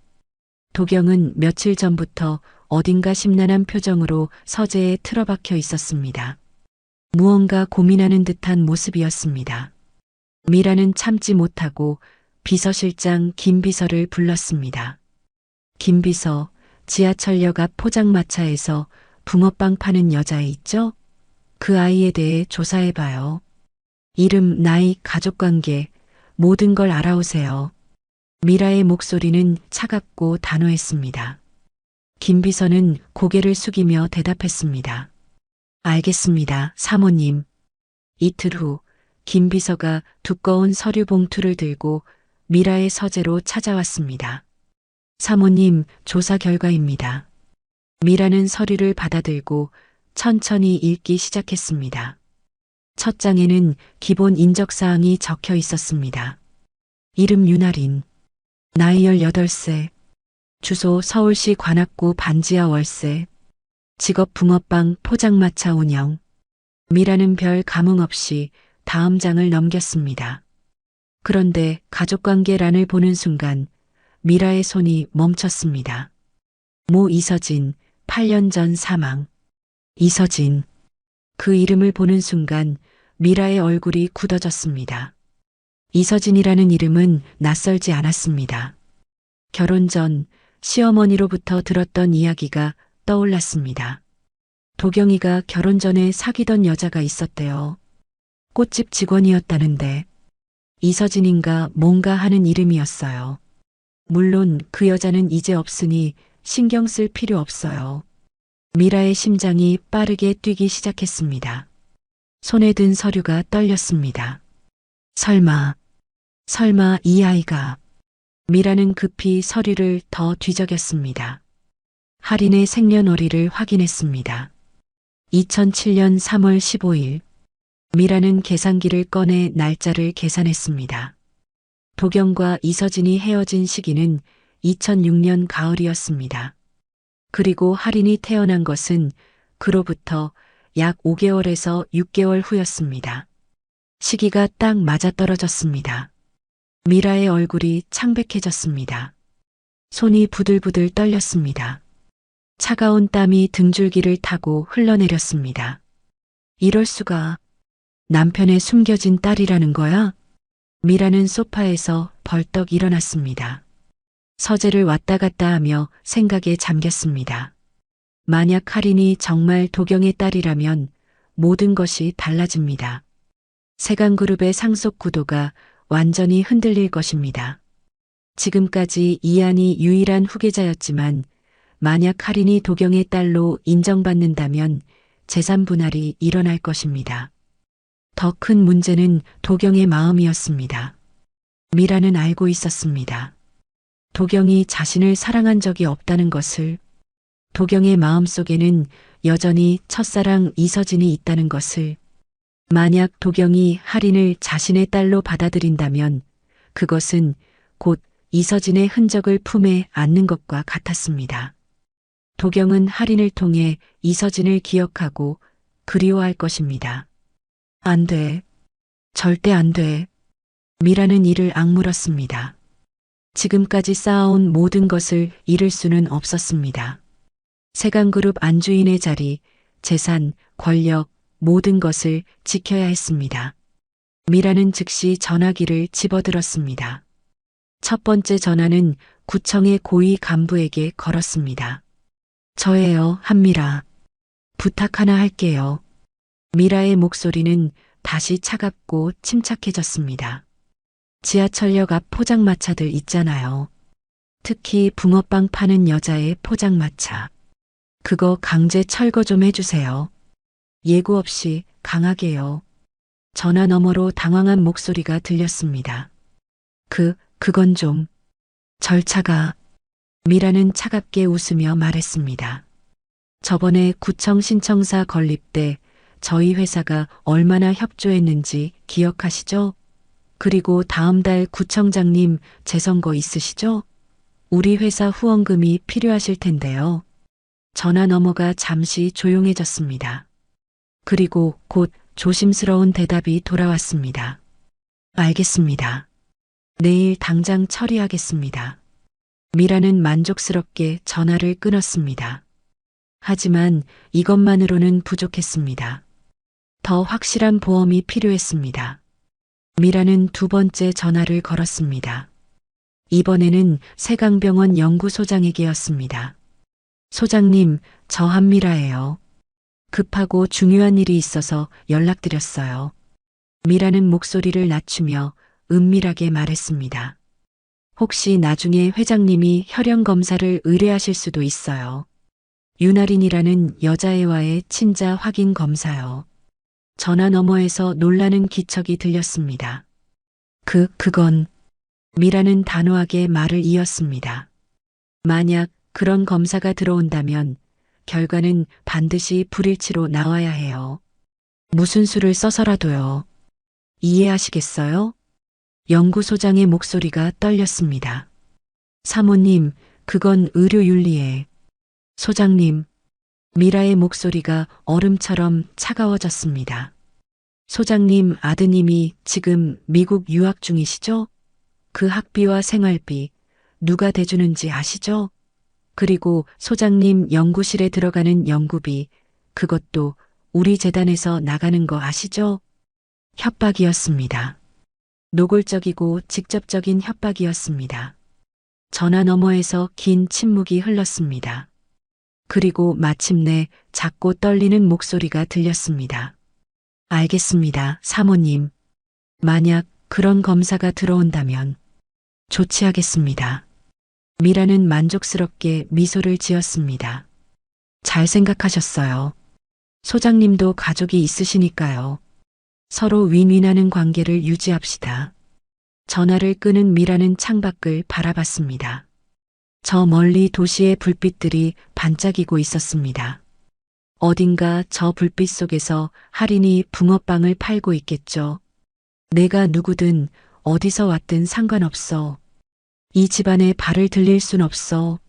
도경은 며칠 전부터 어딘가 심란한 표정으로 서재에 틀어박혀 있었습니다. 무언가 고민하는 듯한 모습이었습니다. 미라는 참지 못하고 비서실장 김 비서를 불렀습니다. 김 비서, 지하철역 앞 포장마차에서 붕어빵 파는 여자 있죠? 그 아이에 대해 조사해봐요. 이름, 나이, 가족관계, 모든 걸 알아오세요. 미라의 목소리는 차갑고 단호했습니다. 김 비서는 고개를 숙이며 대답했습니다. 알겠습니다, 사모님. 이틀 후, 김 비서가 두꺼운 서류 봉투를 들고 미라의 서재로 찾아왔습니다. 사모님, 조사 결과입니다. 미라는 서류를 받아들고 천천히 읽기 시작했습니다. 첫 장에는 기본 인적사항이 적혀 있었습니다. 이름 윤아린, 나이 18세, 주소 서울시 관악구 반지하 월세, 직업 붕어빵 포장마차 운영. 미라는 별 감흥 없이 다음 장을 넘겼습니다. 그런데 가족관계란을 보는 순간 미라의 손이 멈췄습니다. 모 이서진, 8년 전 사망. 이서진. 그 이름을 보는 순간 미라의 얼굴이 굳어졌습니다. 이서진이라는 이름은 낯설지 않았습니다. 결혼 전 시어머니로부터 들었던 이야기가 떠올랐습니다. 도경이가 결혼 전에 사귀던 여자가 있었대요. 꽃집 직원이었다는데 이서진인가 뭔가 하는 이름이었어요. 물론 그 여자는 이제 없으니 신경 쓸 필요 없어요. 미라의 심장이 빠르게 뛰기 시작했습니다. 손에 든 서류가 떨렸습니다. 설마 이 아이가. 미라는 급히 서류를 더 뒤적였습니다. 할인의 생년월일을 확인했습니다. 2007년 3월 15일. 미라는 계산기를 꺼내 날짜를 계산했습니다. 도경과 이서진이 헤어진 시기는 2006년 가을이었습니다. 그리고 할인이 태어난 것은 그로부터 약 5개월에서 6개월 후였습니다. 시기가 딱 맞아떨어졌습니다. 미라의 얼굴이 창백해졌습니다. 손이 부들부들 떨렸습니다. 차가운 땀이 등줄기를 타고 흘러내렸습니다. 이럴 수가. 남편의 숨겨진 딸이라는 거야? 미라는 소파에서 벌떡 일어났습니다. 서재를 왔다 갔다 하며 생각에 잠겼습니다. 만약 할인이 정말 도경의 딸이라면 모든 것이 달라집니다. 세강그룹의 상속 구도가 완전히 흔들릴 것입니다. 지금까지 이안이 유일한 후계자였지만 만약 할인이 도경의 딸로 인정받는다면 재산 분할이 일어날 것입니다. 더 큰 문제는 도경의 마음이었습니다. 미라는 알고 있었습니다. 도경이 자신을 사랑한 적이 없다는 것을, 도경의 마음속에는 여전히 첫사랑 이서진이 있다는 것을, 만약 도경이 할인을 자신의 딸로 받아들인다면 그것은 곧 이서진의 흔적을 품에 안는 것과 같았습니다. 도경은 할인을 통해 이서진을 기억하고 그리워할 것입니다. 안 돼. 절대 안 돼. 미라는 이를 악물었습니다. 지금까지 쌓아온 모든 것을 잃을 수는 없었습니다. 세강그룹 안주인의 자리, 재산, 권력, 모든 것을 지켜야 했습니다. 미라는 즉시 전화기를 집어들었습니다. 첫 번째 전화는 구청의 고위 간부에게 걸었습니다. 저예요, 한미라. 부탁 하나 할게요. 미라의 목소리는 다시 차갑고 침착해졌습니다. 지하철역 앞 포장마차들 있잖아요. 특히 붕어빵 파는 여자의 포장마차. 그거 강제 철거 좀 해주세요. 예고 없이 강하게요. 전화 너머로 당황한 목소리가 들렸습니다. 그건 좀. 절차가. 미라는 차갑게 웃으며 말했습니다. 저번에 구청 신청사 건립 때 저희 회사가 얼마나 협조했는지 기억하시죠? 그리고 다음 달 구청장님 재선거 있으시죠? 우리 회사 후원금이 필요하실 텐데요. 전화 너머가 잠시 조용해졌습니다. 그리고 곧 조심스러운 대답이 돌아왔습니다. 알겠습니다. 내일 당장 처리하겠습니다. 미라는 만족스럽게 전화를 끊었습니다. 하지만 이것만으로는 부족했습니다. 더 확실한 보험이 필요했습니다. 미라는 두 번째 전화를 걸었습니다. 이번에는 세강병원 연구소장에게였습니다. 소장님, 저 한미라예요. 급하고 중요한 일이 있어서 연락드렸어요. 미라는 목소리를 낮추며 은밀하게 말했습니다. 혹시 나중에 회장님이 혈연 검사를 의뢰하실 수도 있어요. 윤아린이라는 여자애와의 친자 확인 검사요. 전화 너머에서 놀라는 기척이 들렸습니다. 그건 미라는 단호하게 말을 이었습니다. 만약 그런 검사가 들어온다면 결과는 반드시 불일치로 나와야 해요. 무슨 수를 써서라도요. 이해하시겠어요? 연구소장의 목소리가 떨렸습니다. 사모님, 그건 의료윤리에. 소장님, 미라의 목소리가 얼음처럼 차가워졌습니다. 소장님 아드님이 지금 미국 유학 중이시죠? 그 학비와 생활비 누가 대주는지 아시죠? 그리고 소장님 연구실에 들어가는 연구비 그것도 우리 재단에서 나가는 거 아시죠? 협박이었습니다. 노골적이고 직접적인 협박이었습니다. 전화 너머에서 긴 침묵이 흘렀습니다. 그리고 마침내 작고 떨리는 목소리가 들렸습니다. 알겠습니다, 사모님. 만약 그런 검사가 들어온다면 조치하겠습니다. 미라는 만족스럽게 미소를 지었습니다. 잘 생각하셨어요. 소장님도 가족이 있으시니까요. 서로 윈윈하는 관계를 유지합시다. 전화를 끄는 미라는 창밖을 바라봤습니다. 저 멀리 도시의 불빛들이 반짝이고 있었습니다. 어딘가 저 불빛 속에서 할인이 붕어빵을 팔고 있겠죠. 내가 누구든 어디서 왔든 상관없어. 이 집안에 발을 들릴 순 없어.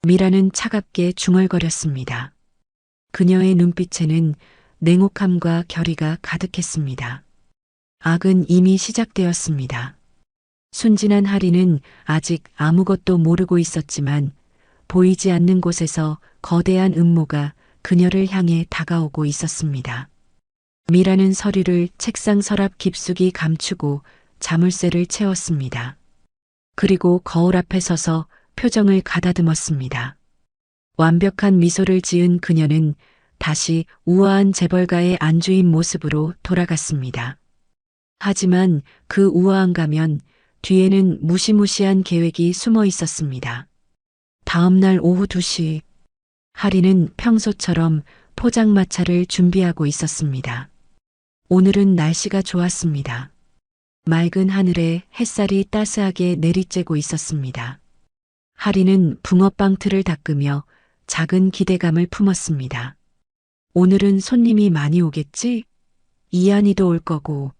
미라는 차갑게 중얼거렸습니다. 그녀의 눈빛에는 냉혹함과 결의가 가득했습니다. 악은 이미 시작되었습니다. 순진한 하리는 아직 아무것도 모르고 있었지만 보이지 않는 곳에서 거대한 음모가 그녀를 향해 다가오고 있었습니다. 미라는 서류를 책상 서랍 깊숙이 감추고 자물쇠를 채웠습니다. 그리고 거울 앞에 서서 표정을 가다듬었습니다. 완벽한 미소를 지은 그녀는 다시 우아한 재벌가의 안주인 모습으로 돌아갔습니다. 하지만 그 우아한 가면 뒤에는 무시무시한 계획이 숨어 있었습니다. 다음 날 오후 2시, 하리는 평소처럼 포장마차를 준비하고 있었습니다. 오늘은 날씨가 좋았습니다. 맑은 하늘에 햇살이 따스하게 내리쬐고 있었습니다. 하리는 붕어빵 틀을 닦으며 작은 기대감을 품었습니다. 오늘은 손님이 많이 오겠지? 이한이도 올 거고.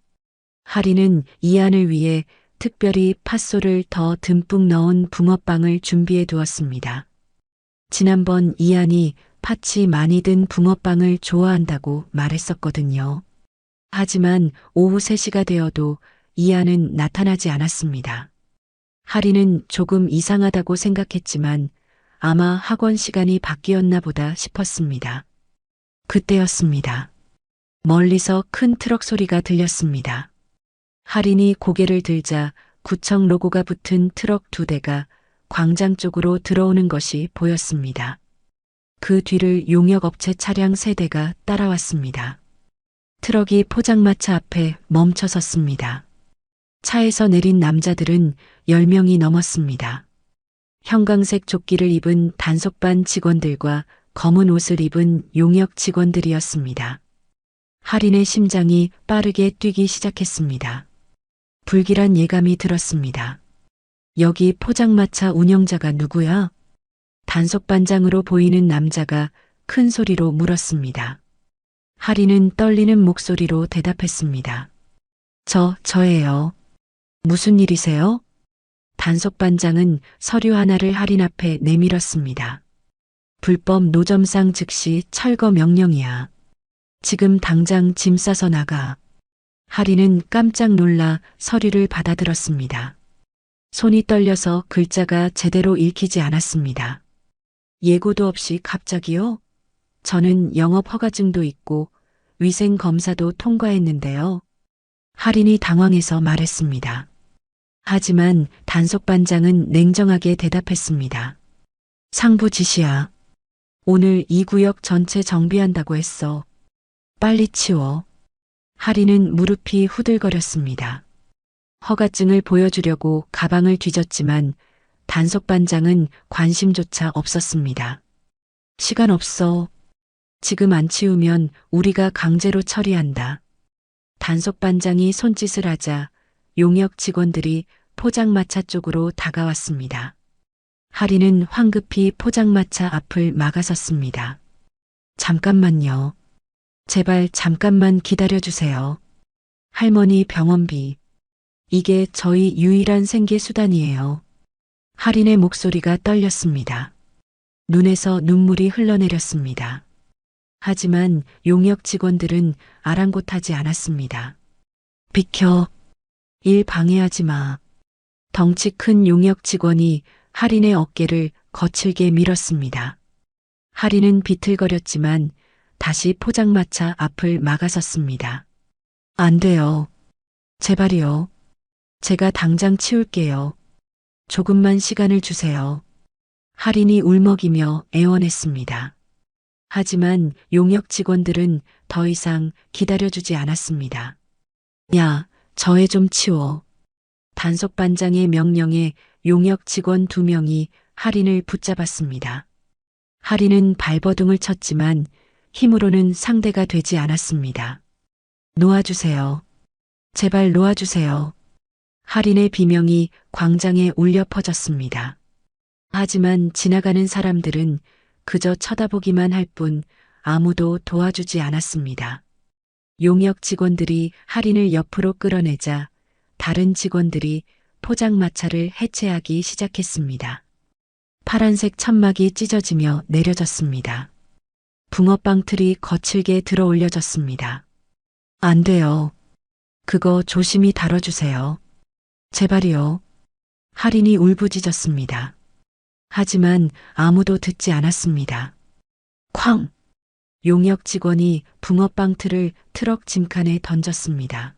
하리는 이한을 위해 특별히 팥소를 더 듬뿍 넣은 붕어빵을 준비해 두었습니다. 지난번 이한이 팥이 많이 든 붕어빵을 좋아한다고 말했었거든요. 하지만 오후 3시가 되어도 이한은 나타나지 않았습니다. 하리는 조금 이상하다고 생각했지만 아마 학원 시간이 바뀌었나 보다 싶었습니다. 그때였습니다. 멀리서 큰 트럭 소리가 들렸습니다. 하린이 고개를 들자 구청 로고가 붙은 트럭 2대가 광장 쪽으로 들어오는 것이 보였습니다. 그 뒤를 용역업체 차량 3대가 따라왔습니다. 트럭이 포장마차 앞에 멈춰 섰습니다. 차에서 내린 남자들은 10명이 넘었습니다. 형광색 조끼를 입은 단속반 직원들과 검은 옷을 입은 용역 직원들이었습니다. 하린의 심장이 빠르게 뛰기 시작했습니다. 불길한 예감이 들었습니다. 여기 포장마차 운영자가 누구야? 단속반장으로 보이는 남자가 큰 소리로 물었습니다. 하린은 떨리는 목소리로 대답했습니다. 저예요. 무슨 일이세요? 단속반장은 서류 하나를 하린 앞에 내밀었습니다. 불법 노점상 즉시 철거 명령이야. 지금 당장 짐 싸서 나가. 하린은 깜짝 놀라 서류를 받아들었습니다. 손이 떨려서 글자가 제대로 읽히지 않았습니다. 예고도 없이 갑자기요? 저는 영업 허가증도 있고 위생 검사도 통과했는데요. 하린이 당황해서 말했습니다. 하지만 단속반장은 냉정하게 대답했습니다. 상부 지시야. 오늘 이 구역 전체 정비한다고 했어. 빨리 치워. 하린은 무릎이 후들거렸습니다. 허가증을 보여주려고 가방을 뒤졌지만 단속반장은 관심조차 없었습니다. 시간 없어. 지금 안 치우면 우리가 강제로 처리한다. 단속반장이 손짓을 하자 용역 직원들이 포장마차 쪽으로 다가왔습니다. 하리는 황급히 포장마차 앞을 막아섰습니다. 잠깐만요. 제발 잠깐만 기다려주세요. 할머니 병원비. 이게 저희 유일한 생계수단이에요. 하린의 목소리가 떨렸습니다. 눈에서 눈물이 흘러내렸습니다. 하지만 용역 직원들은 아랑곳하지 않았습니다. 비켜. 일 방해하지 마. 덩치 큰 용역 직원이 하린의 어깨를 거칠게 밀었습니다. 하린은 비틀거렸지만 다시 포장마차 앞을 막아섰습니다. 안 돼요. 제발이요. 제가 당장 치울게요. 조금만 시간을 주세요. 하린이 울먹이며 애원했습니다. 하지만 용역 직원들은 더 이상 기다려주지 않았습니다. 야, 저 애 좀 치워. 단속반장의 명령에 용역 직원 2명이 하린을 붙잡았습니다. 하린은 발버둥을 쳤지만 힘으로는 상대가 되지 않았습니다. 놓아주세요. 제발 놓아주세요. 하린의 비명이 광장에 울려 퍼졌습니다. 하지만 지나가는 사람들은 그저 쳐다보기만 할 뿐 아무도 도와주지 않았습니다. 용역 직원들이 하린을 옆으로 끌어내자 다른 직원들이 포장마차를 해체하기 시작했습니다. 파란색 천막이 찢어지며 내려졌습니다. 붕어빵 틀이 거칠게 들어 올려졌습니다. 안 돼요. 그거 조심히 다뤄주세요. 제발이요. 하린이 울부짖었습니다. 하지만 아무도 듣지 않았습니다. 쾅! 용역 직원이 붕어빵 틀을 트럭 짐칸에 던졌습니다.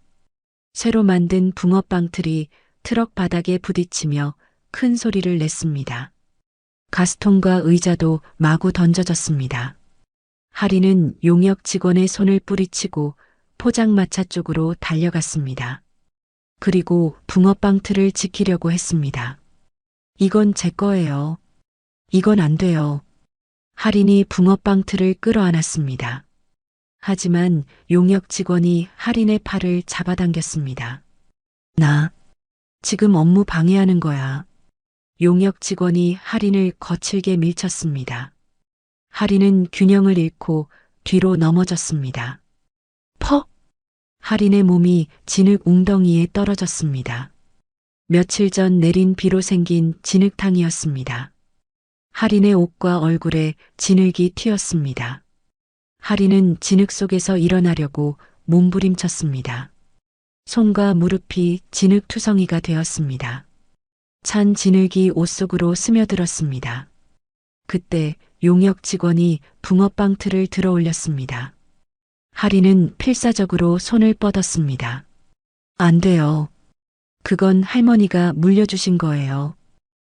새로 만든 붕어빵 틀이 트럭 바닥에 부딪히며 큰 소리를 냈습니다. 가스통과 의자도 마구 던져졌습니다. 하린은 용역 직원의 손을 뿌리치고 포장마차 쪽으로 달려갔습니다. 그리고 붕어빵 틀을 지키려고 했습니다. 이건 제 거예요. 이건 안 돼요. 하린이 붕어빵 틀을 끌어안았습니다. 하지만 용역 직원이 하린의 팔을 잡아당겼습니다. 나 지금 업무 방해하는 거야. 용역 직원이 하린을 거칠게 밀쳤습니다. 하린은 균형을 잃고 뒤로 넘어졌습니다. 퍽! 하린의 몸이 진흙 웅덩이에 떨어졌습니다. 며칠 전 내린 비로 생긴 진흙탕이었습니다. 하린의 옷과 얼굴에 진흙이 튀었습니다. 하린은 진흙 속에서 일어나려고 몸부림쳤습니다. 손과 무릎이 진흙 투성이가 되었습니다. 찬 진흙이 옷 속으로 스며들었습니다. 그때 용역 직원이 붕어빵 틀을 들어 올렸습니다. 하린은 필사적으로 손을 뻗었습니다. 안 돼요. 그건 할머니가 물려주신 거예요.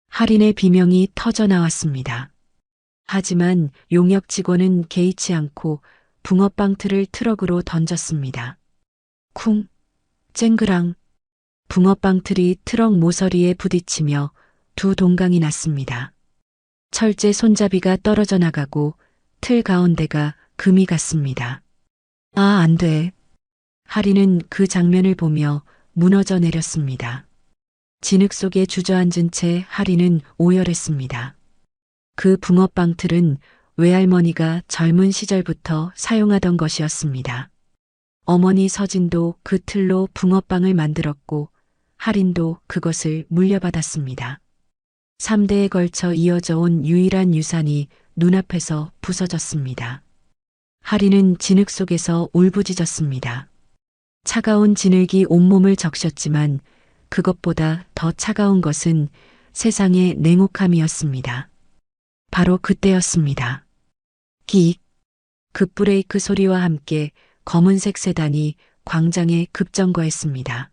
하린의 비명이 터져 나왔습니다. 하지만 용역 직원은 개의치 않고 붕어빵 틀을 트럭으로 던졌습니다. 쿵! 쨍그랑! 붕어빵 틀이 트럭 모서리에 부딪히며 두 동강이 났습니다. 철제 손잡이가 떨어져 나가고 틀 가운데가 금이 갔습니다. 아, 안 돼. 하린은 그 장면을 보며 무너져 내렸습니다. 진흙 속에 주저앉은 채 하린은 오열했습니다. 그 붕어빵 틀은 외할머니가 젊은 시절부터 사용하던 것이었습니다. 어머니 서진도 그 틀로 붕어빵을 만들었고 하린도 그것을 물려받았습니다. 3대에 걸쳐 이어져 온 유일한 유산이 눈앞에서 부서졌습니다. 하린은 진흙 속에서 울부짖었습니다. 차가운 진흙이 온몸을 적셨지만 그것보다 더 차가운 것은 세상의 냉혹함이었습니다. 바로 그때였습니다. 기! 급브레이크 소리와 함께 검은색 세단이 광장에 급정거했습니다.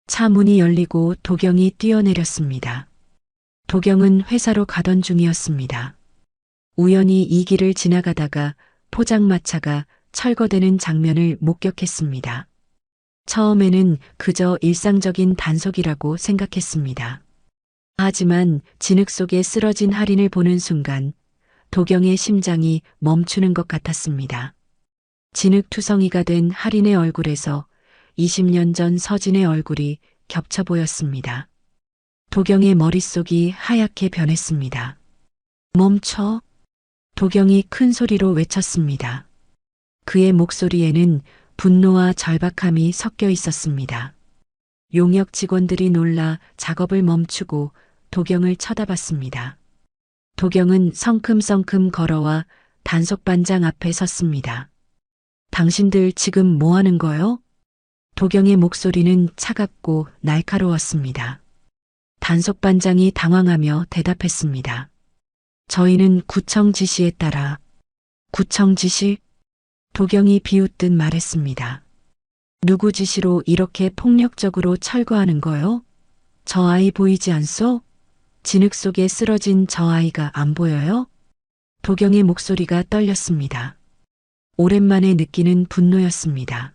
차 문이 열리고 도경이 뛰어내렸습니다. 도경은 회사로 가던 중이었습니다. 우연히 이 길을 지나가다가 포장마차가 철거되는 장면을 목격했습니다. 처음에는 그저 일상적인 단속이라고 생각했습니다. 하지만 진흙 속에 쓰러진 할인을 보는 순간 도경의 심장이 멈추는 것 같았습니다. 진흙투성이가 된 할인의 얼굴에서 20년 전 서진의 얼굴이 겹쳐 보였습니다. 도경의 머릿속이 하얗게 변했습니다. 멈춰. 도경이 큰 소리로 외쳤습니다. 그의 목소리에는 분노와 절박함이 섞여 있었습니다. 용역 직원들이 놀라 작업을 멈추고 도경을 쳐다봤습니다. 도경은 성큼성큼 걸어와 단속반장 앞에 섰습니다. 당신들 지금 뭐 하는 거요? 도경의 목소리는 차갑고 날카로웠습니다. 단속반장이 당황하며 대답했습니다. 저희는 구청 지시에 따라. 구청 지시? 도경이 비웃듯 말했습니다. 누구 지시로 이렇게 폭력적으로 철거하는 거요? 저 아이 보이지 않소? 진흙 속에 쓰러진 저 아이가 안 보여요? 도경의 목소리가 떨렸습니다. 오랜만에 느끼는 분노였습니다.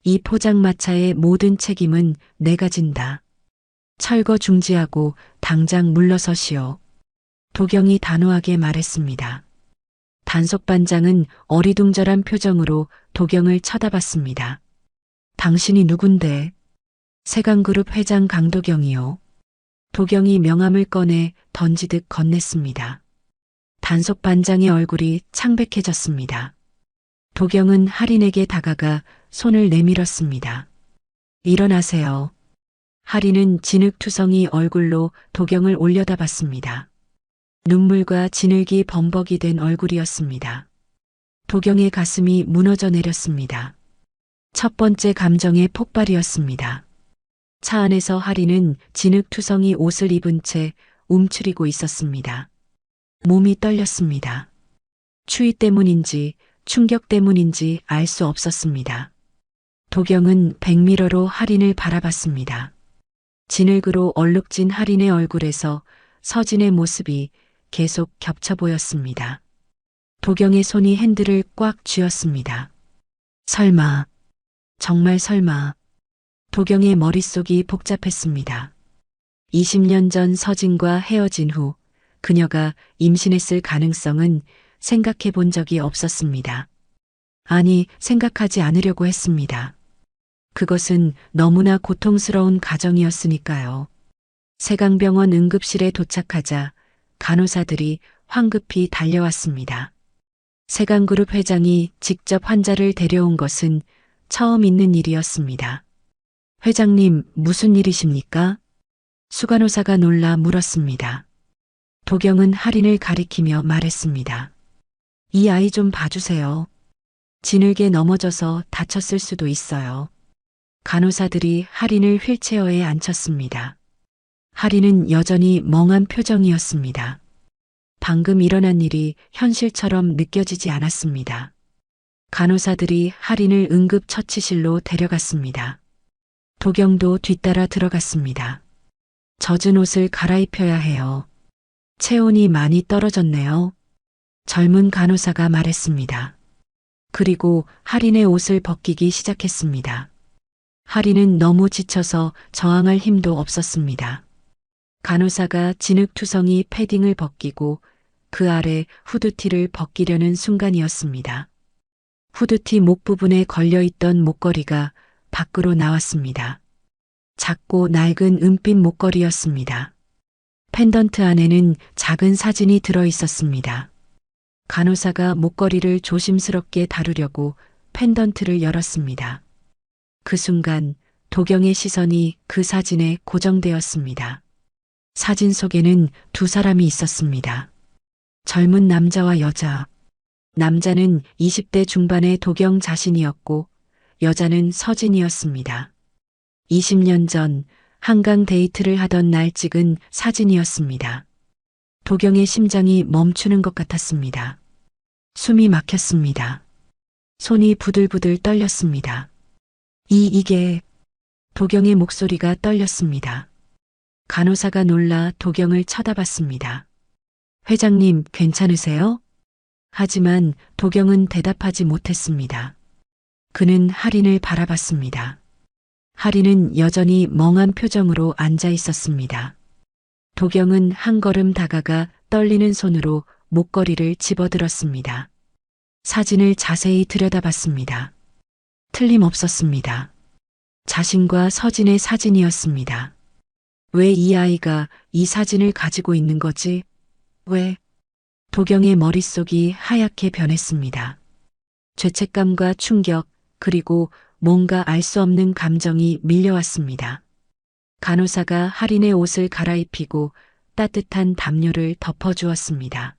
이 포장마차의 모든 책임은 내가 진다. 철거 중지하고 당장 물러서시오. 도경이 단호하게 말했습니다. 단속반장은 어리둥절한 표정으로 도경을 쳐다봤습니다. 당신이 누군데? 세강그룹 회장 강도경이요. 도경이 명함을 꺼내 던지듯 건넸습니다. 단속반장의 얼굴이 창백해졌습니다. 도경은 할인에게 다가가 손을 내밀었습니다. 일어나세요. 할인은 진흙투성이 얼굴로 도경을 올려다봤습니다. 눈물과 진흙이 범벅이 된 얼굴이었습니다. 도경의 가슴이 무너져 내렸습니다. 첫 번째 감정의 폭발이었습니다. 차 안에서 할인은 진흙투성이 옷을 입은 채 움츠리고 있었습니다. 몸이 떨렸습니다. 추위 때문인지 충격 때문인지 알 수 없었습니다. 도경은 백미러로 할인을 바라봤습니다. 진흙으로 얼룩진 할인의 얼굴에서 서진의 모습이 계속 겹쳐 보였습니다. 도경의 손이 핸들을 꽉 쥐었습니다. 설마, 정말 설마. 도경의 머릿속이 복잡했습니다. 20년 전 서진과 헤어진 후 그녀가 임신했을 가능성은 생각해 본 적이 없었습니다. 아니, 생각하지 않으려고 했습니다. 그것은 너무나 고통스러운 가정이었으니까요. 세강병원 응급실에 도착하자 간호사들이 황급히 달려왔습니다. 세강그룹 회장이 직접 환자를 데려온 것은 처음 있는 일이었습니다. 회장님, 무슨 일이십니까? 수간호사가 놀라 물었습니다. 도경은 할인을 가리키며 말했습니다. 이 아이 좀 봐주세요. 진흙에 넘어져서 다쳤을 수도 있어요. 간호사들이 할인을 휠체어에 앉혔습니다. 할인은 여전히 멍한 표정이었습니다. 방금 일어난 일이 현실처럼 느껴지지 않았습니다. 간호사들이 할인을 응급처치실로 데려갔습니다. 도경도 뒤따라 들어갔습니다. 젖은 옷을 갈아입혀야 해요. 체온이 많이 떨어졌네요. 젊은 간호사가 말했습니다. 그리고 할인의 옷을 벗기기 시작했습니다. 할인은 너무 지쳐서 저항할 힘도 없었습니다. 간호사가 진흙투성이 패딩을 벗기고 그 아래 후드티를 벗기려는 순간이었습니다. 후드티 목 부분에 걸려있던 목걸이가 밖으로 나왔습니다. 작고 낡은 은빛 목걸이였습니다. 펜던트 안에는 작은 사진이 들어 있었습니다. 간호사가 목걸이를 조심스럽게 다루려고 펜던트를 열었습니다. 그 순간 도경의 시선이 그 사진에 고정되었습니다. 사진 속에는 두 사람이 있었습니다. 젊은 남자와 여자. 남자는 20대 중반의 도경 자신이었고 여자는 서진이었습니다. 20년 전 한강 데이트를 하던 날 찍은 사진이었습니다. 도경의 심장이 멈추는 것 같았습니다. 숨이 막혔습니다. 손이 부들부들 떨렸습니다. 이게 도경의 목소리가 떨렸습니다. 간호사가 놀라 도경을 쳐다봤습니다. 회장님, 괜찮으세요? 하지만 도경은 대답하지 못했습니다. 그는 할인을 바라봤습니다. 하리는 여전히 멍한 표정으로 앉아 있었습니다. 도경은 한 걸음 다가가 떨리는 손으로 목걸이를 집어들었습니다. 사진을 자세히 들여다봤습니다. 틀림없었습니다. 자신과 서진의 사진이었습니다. 왜 이 아이가 이 사진을 가지고 있는 거지? 왜? 도경의 머릿속이 하얗게 변했습니다. 죄책감과 충격, 그리고 뭔가 알 수 없는 감정이 밀려왔습니다. 간호사가 할인의 옷을 갈아입히고 따뜻한 담요를 덮어주었습니다.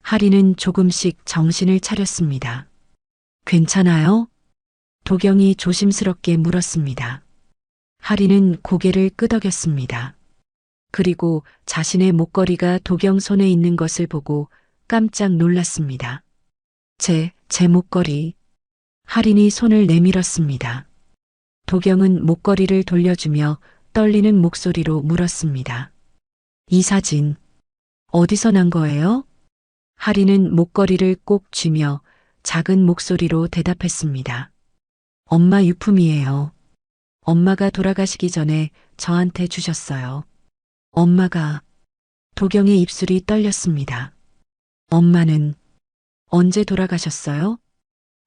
할인은 조금씩 정신을 차렸습니다. 괜찮아요? 도경이 조심스럽게 물었습니다. 할인은 고개를 끄덕였습니다. 그리고 자신의 목걸이가 도경 손에 있는 것을 보고 깜짝 놀랐습니다. 제 목걸이. 할인이 손을 내밀었습니다. 도경은 목걸이를 돌려주며 떨리는 목소리로 물었습니다. 이 사진, 어디서 난 거예요? 할인은 목걸이를 꼭 쥐며 작은 목소리로 대답했습니다. 엄마 유품이에요. 엄마가 돌아가시기 전에 저한테 주셨어요. 엄마가. 도경의 입술이 떨렸습니다. 엄마는 언제 돌아가셨어요?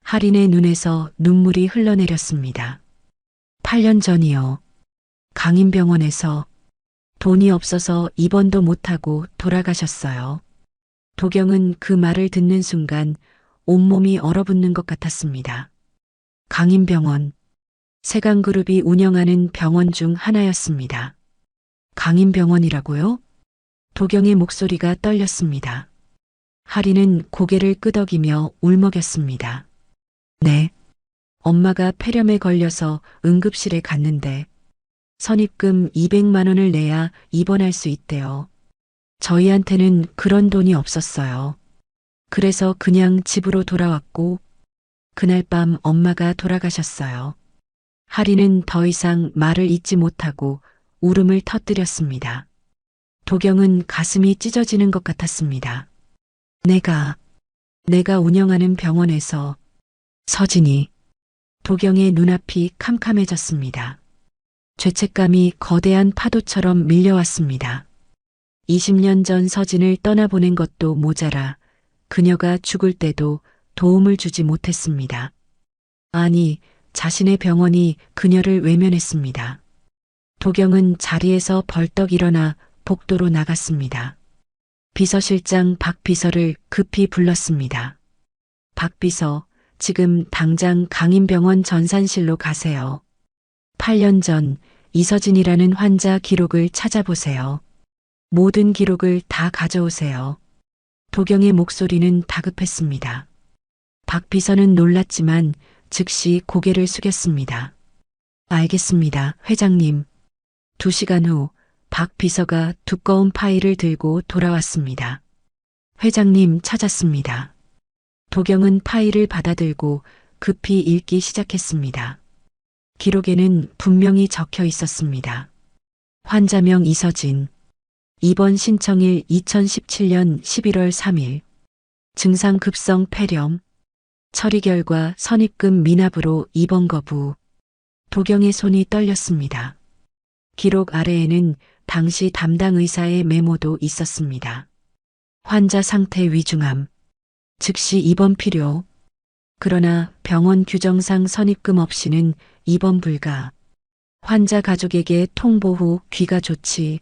할인의 눈에서 눈물이 흘러내렸습니다. 8년 전이요. 강인병원에서 돈이 없어서 입원도 못하고 돌아가셨어요. 도경은 그 말을 듣는 순간 온몸이 얼어붙는 것 같았습니다. 강인병원. 세강그룹이 운영하는 병원 중 하나였습니다. 강인병원이라고요? 도경의 목소리가 떨렸습니다. 할인은 고개를 끄덕이며 울먹였습니다. 네. 엄마가 폐렴에 걸려서 응급실에 갔는데 선입금 200만 원을 내야 입원할 수 있대요. 저희한테는 그런 돈이 없었어요. 그래서 그냥 집으로 돌아왔고 그날 밤 엄마가 돌아가셨어요. 할인은 더 이상 말을 잇지 못하고 울음을 터뜨렸습니다. 도경은 가슴이 찢어지는 것 같았습니다. 내가 운영하는 병원에서 서진이. 도경의 눈앞이 캄캄해졌습니다. 죄책감이 거대한 파도처럼 밀려왔습니다. 20년 전 서진을 떠나보낸 것도 모자라 그녀가 죽을 때도 도움을 주지 못했습니다. 아니, 자신의 병원이 그녀를 외면했습니다. 도경은 자리에서 벌떡 일어나 복도로 나갔습니다. 비서실장 박 비서를 급히 불렀습니다. 박 비서, 지금 당장 강인병원 전산실로 가세요. 8년 전 이서진이라는 환자 기록을 찾아보세요. 모든 기록을 다 가져오세요. 도경의 목소리는 다급했습니다. 박 비서는 놀랐지만 즉시 고개를 숙였습니다. 알겠습니다, 회장님. 2시간 후 박 비서가 두꺼운 파일을 들고 돌아왔습니다. 회장님 찾았습니다. 도경은 파일을 받아들고 급히 읽기 시작했습니다. 기록에는 분명히 적혀 있었습니다. 환자명 이서진. 입원 신청일 2017년 11월 3일. 증상 급성 폐렴. 처리 결과 선입금 미납으로 입원 거부. 도경의 손이 떨렸습니다. 기록 아래에는 당시 담당 의사의 메모도 있었습니다. 환자 상태 위중함. 즉시 입원 필요. 그러나 병원 규정상 선입금 없이는 입원 불가. 환자 가족에게 통보 후 귀가 조치.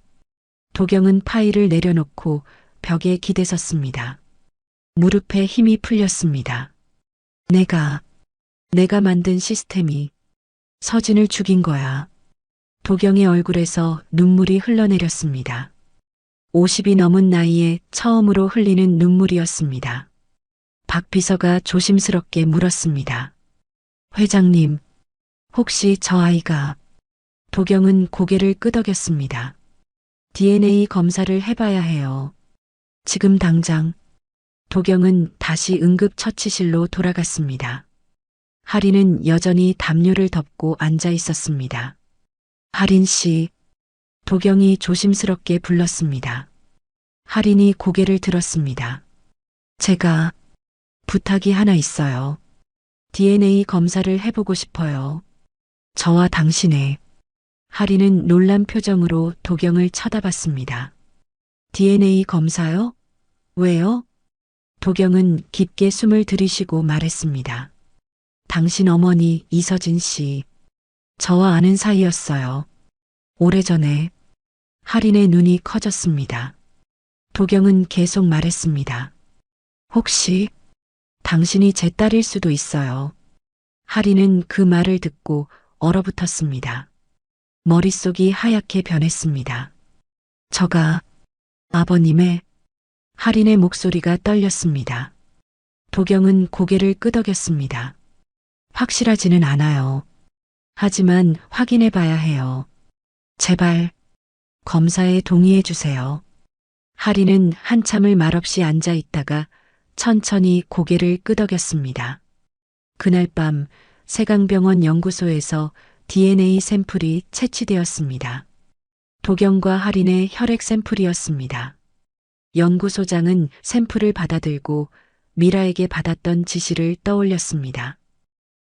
도경은 파일을 내려놓고 벽에 기대섰습니다. 무릎에 힘이 풀렸습니다. 내가 만든 시스템이 서진을 죽인 거야. 도경의 얼굴에서 눈물이 흘러내렸습니다. 50이 넘은 나이에 처음으로 흘리는 눈물이었습니다. 박 비서가 조심스럽게 물었습니다. 회장님, 혹시 저 아이가. 도경은 고개를 끄덕였습니다. DNA 검사를 해봐야 해요. 지금 당장. 도경은 다시 응급처치실로 돌아갔습니다. 할인은 여전히 담요를 덮고 앉아 있었습니다. 할인 씨. 도경이 조심스럽게 불렀습니다. 할인이 고개를 들었습니다. 제가 부탁이 하나 있어요. DNA 검사를 해보고 싶어요. 저와 당신의. 하리는 놀란 표정으로 도경을 쳐다봤습니다. DNA 검사요? 왜요? 도경은 깊게 숨을 들이쉬고 말했습니다. 당신 어머니 이서진 씨, 저와 아는 사이였어요. 오래전에. 하린의 눈이 커졌습니다. 도경은 계속 말했습니다. 혹시 당신이 제 딸일 수도 있어요. 하린은 그 말을 듣고 얼어붙었습니다. 머릿속이 하얗게 변했습니다. 저가 아버님의. 하린의 목소리가 떨렸습니다. 도경은 고개를 끄덕였습니다. 확실하지는 않아요. 하지만 확인해 봐야 해요. 제발 검사에 동의해 주세요. 하린은 한참을 말없이 앉아 있다가 천천히 고개를 끄덕였습니다. 그날 밤 세강병원 연구소에서 DNA 샘플이 채취되었습니다. 도경과 하린의 혈액 샘플이었습니다. 연구소장은 샘플을 받아들고 미라에게 받았던 지시를 떠올렸습니다.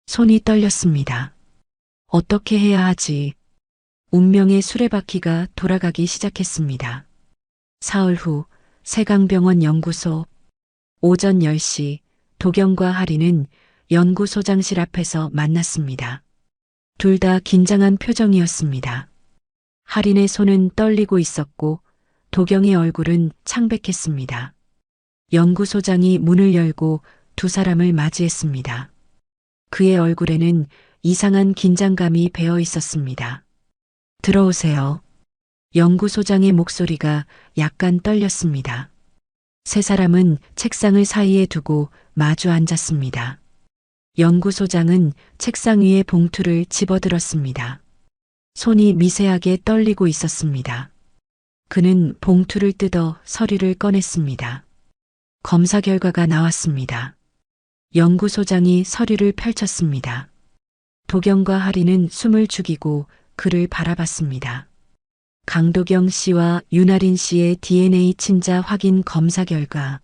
손이 떨렸습니다. 어떻게 해야 하지? 운명의 수레바퀴가 돌아가기 시작했습니다. 사흘 후 세강병원 연구소. 오전 10시 도경과 하린은 연구소장실 앞에서 만났습니다. 둘 다 긴장한 표정이었습니다. 하린의 손은 떨리고 있었고 도경의 얼굴은 창백했습니다. 연구소장이 문을 열고 두 사람을 맞이했습니다. 그의 얼굴에는 이상한 긴장감이 배어 있었습니다. 들어오세요. 연구소장의 목소리가 약간 떨렸습니다. 세 사람은 책상을 사이에 두고 마주 앉았습니다. 연구소장은 책상 위에 봉투를 집어들었습니다. 손이 미세하게 떨리고 있었습니다. 그는 봉투를 뜯어 서류를 꺼냈습니다. 검사 결과가 나왔습니다. 연구소장이 서류를 펼쳤습니다. 도경과 하리는 숨을 죽이고 그를 바라봤습니다. 강도경 씨와 윤아린 씨의 DNA 친자 확인 검사 결과.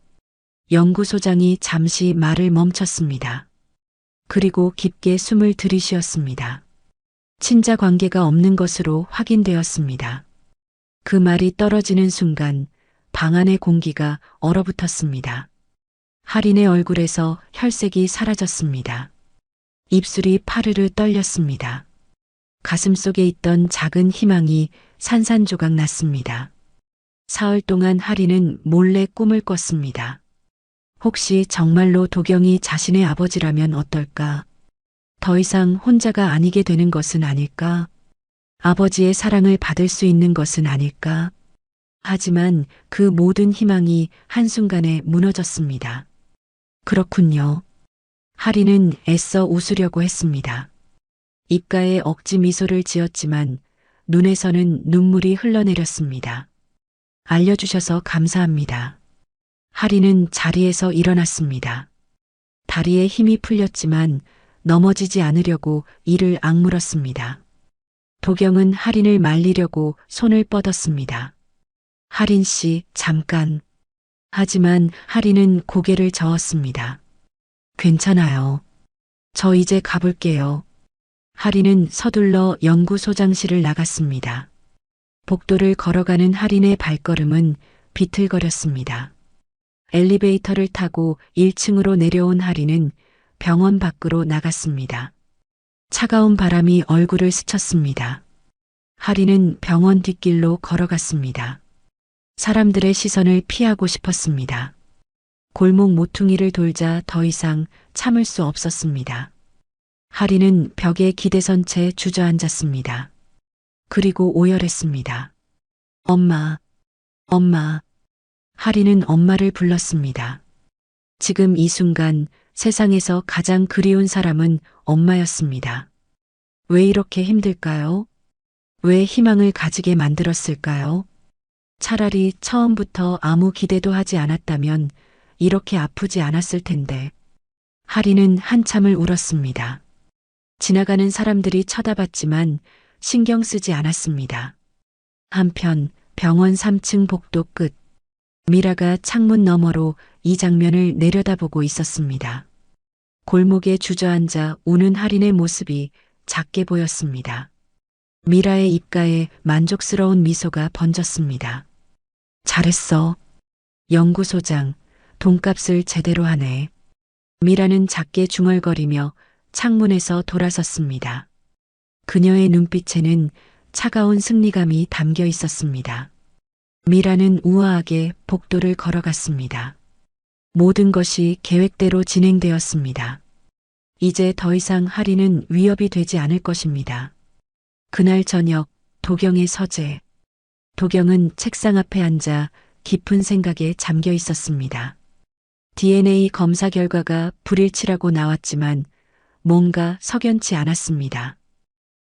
연구소장이 잠시 말을 멈췄습니다. 그리고 깊게 숨을 들이쉬었습니다. 친자 관계가 없는 것으로 확인되었습니다. 그 말이 떨어지는 순간 방 안의 공기가 얼어붙었습니다. 하린의 얼굴에서 혈색이 사라졌습니다. 입술이 파르르 떨렸습니다. 가슴속에 있던 작은 희망이 산산조각 났습니다. 사흘 동안 하린은 몰래 꿈을 꿨습니다. 혹시 정말로 도경이 자신의 아버지라면 어떨까? 더 이상 혼자가 아니게 되는 것은 아닐까? 아버지의 사랑을 받을 수 있는 것은 아닐까? 하지만 그 모든 희망이 한순간에 무너졌습니다. 그렇군요. 하린은 애써 웃으려고 했습니다. 입가에 억지 미소를 지었지만 눈에서는 눈물이 흘러내렸습니다. 알려주셔서 감사합니다. 하린은 자리에서 일어났습니다. 다리에 힘이 풀렸지만 넘어지지 않으려고 이를 악물었습니다. 도경은 하린을 말리려고 손을 뻗었습니다. 하린 씨, 잠깐. 하지만 하린은 고개를 저었습니다. 괜찮아요. 저 이제 가볼게요. 하린은 서둘러 연구소장실을 나갔습니다. 복도를 걸어가는 하린의 발걸음은 비틀거렸습니다. 엘리베이터를 타고 1층으로 내려온 하린은 병원 밖으로 나갔습니다. 차가운 바람이 얼굴을 스쳤습니다. 하린은 병원 뒷길로 걸어갔습니다. 사람들의 시선을 피하고 싶었습니다. 골목 모퉁이를 돌자 더 이상 참을 수 없었습니다. 하린은 벽에 기대선 채 주저앉았습니다. 그리고 오열했습니다. 엄마, 엄마. 하린은 엄마를 불렀습니다. 지금 이 순간 세상에서 가장 그리운 사람은 엄마였습니다. 왜 이렇게 힘들까요? 왜 희망을 가지게 만들었을까요? 차라리 처음부터 아무 기대도 하지 않았다면 이렇게 아프지 않았을 텐데. 하린은 한참을 울었습니다. 지나가는 사람들이 쳐다봤지만 신경 쓰지 않았습니다. 한편 병원 3층 복도 끝. 미라가 창문 너머로 이 장면을 내려다보고 있었습니다. 골목에 주저앉아 우는 하린의 모습이 작게 보였습니다. 미라의 입가에 만족스러운 미소가 번졌습니다. 잘했어. 연구소장, 돈값을 제대로 하네. 미라는 작게 중얼거리며 창문에서 돌아섰습니다. 그녀의 눈빛에는 차가운 승리감이 담겨 있었습니다. 미라는 우아하게 복도를 걸어갔습니다. 모든 것이 계획대로 진행되었습니다. 이제 더 이상 하리는 위협이 되지 않을 것입니다. 그날 저녁, 도경의 서재. 도경은 책상 앞에 앉아 깊은 생각에 잠겨 있었습니다. DNA 검사 결과가 불일치라고 나왔지만 뭔가 석연치 않았습니다.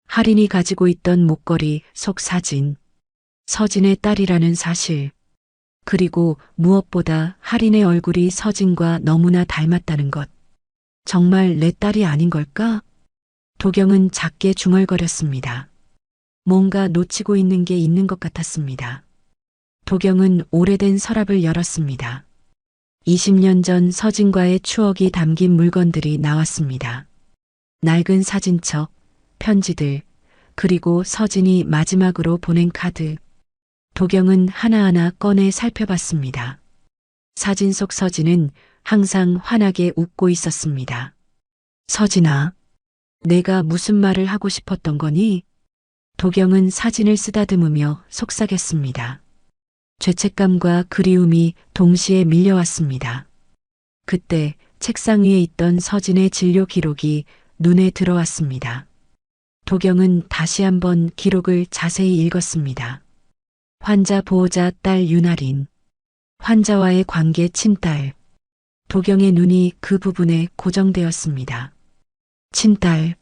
할인이 가지고 있던 목걸이 속 사진, 서진의 딸이라는 사실, 그리고 무엇보다 할인의 얼굴이 서진과 너무나 닮았다는 것. 정말 내 딸이 아닌 걸까? 도경은 작게 중얼거렸습니다. 뭔가 놓치고 있는 게 있는 것 같았습니다. 도경은 오래된 서랍을 열었습니다. 20년 전 서진과의 추억이 담긴 물건들이 나왔습니다. 낡은 사진첩, 편지들, 그리고 서진이 마지막으로 보낸 카드. 도경은 하나하나 꺼내 살펴봤습니다. 사진 속 서진은 항상 환하게 웃고 있었습니다. 서진아, 내가 무슨 말을 하고 싶었던 거니? 도경은 사진을 쓰다듬으며 속삭였습니다. 죄책감과 그리움이 동시에 밀려왔습니다. 그때 책상 위에 있던 서진의 진료 기록이 눈에 들어왔습니다. 도경은 다시 한번 기록을 자세히 읽었습니다. 환자 보호자 딸 윤아린, 환자와의 관계 친딸. 도경의 눈이 그 부분에 고정되었습니다. 친딸.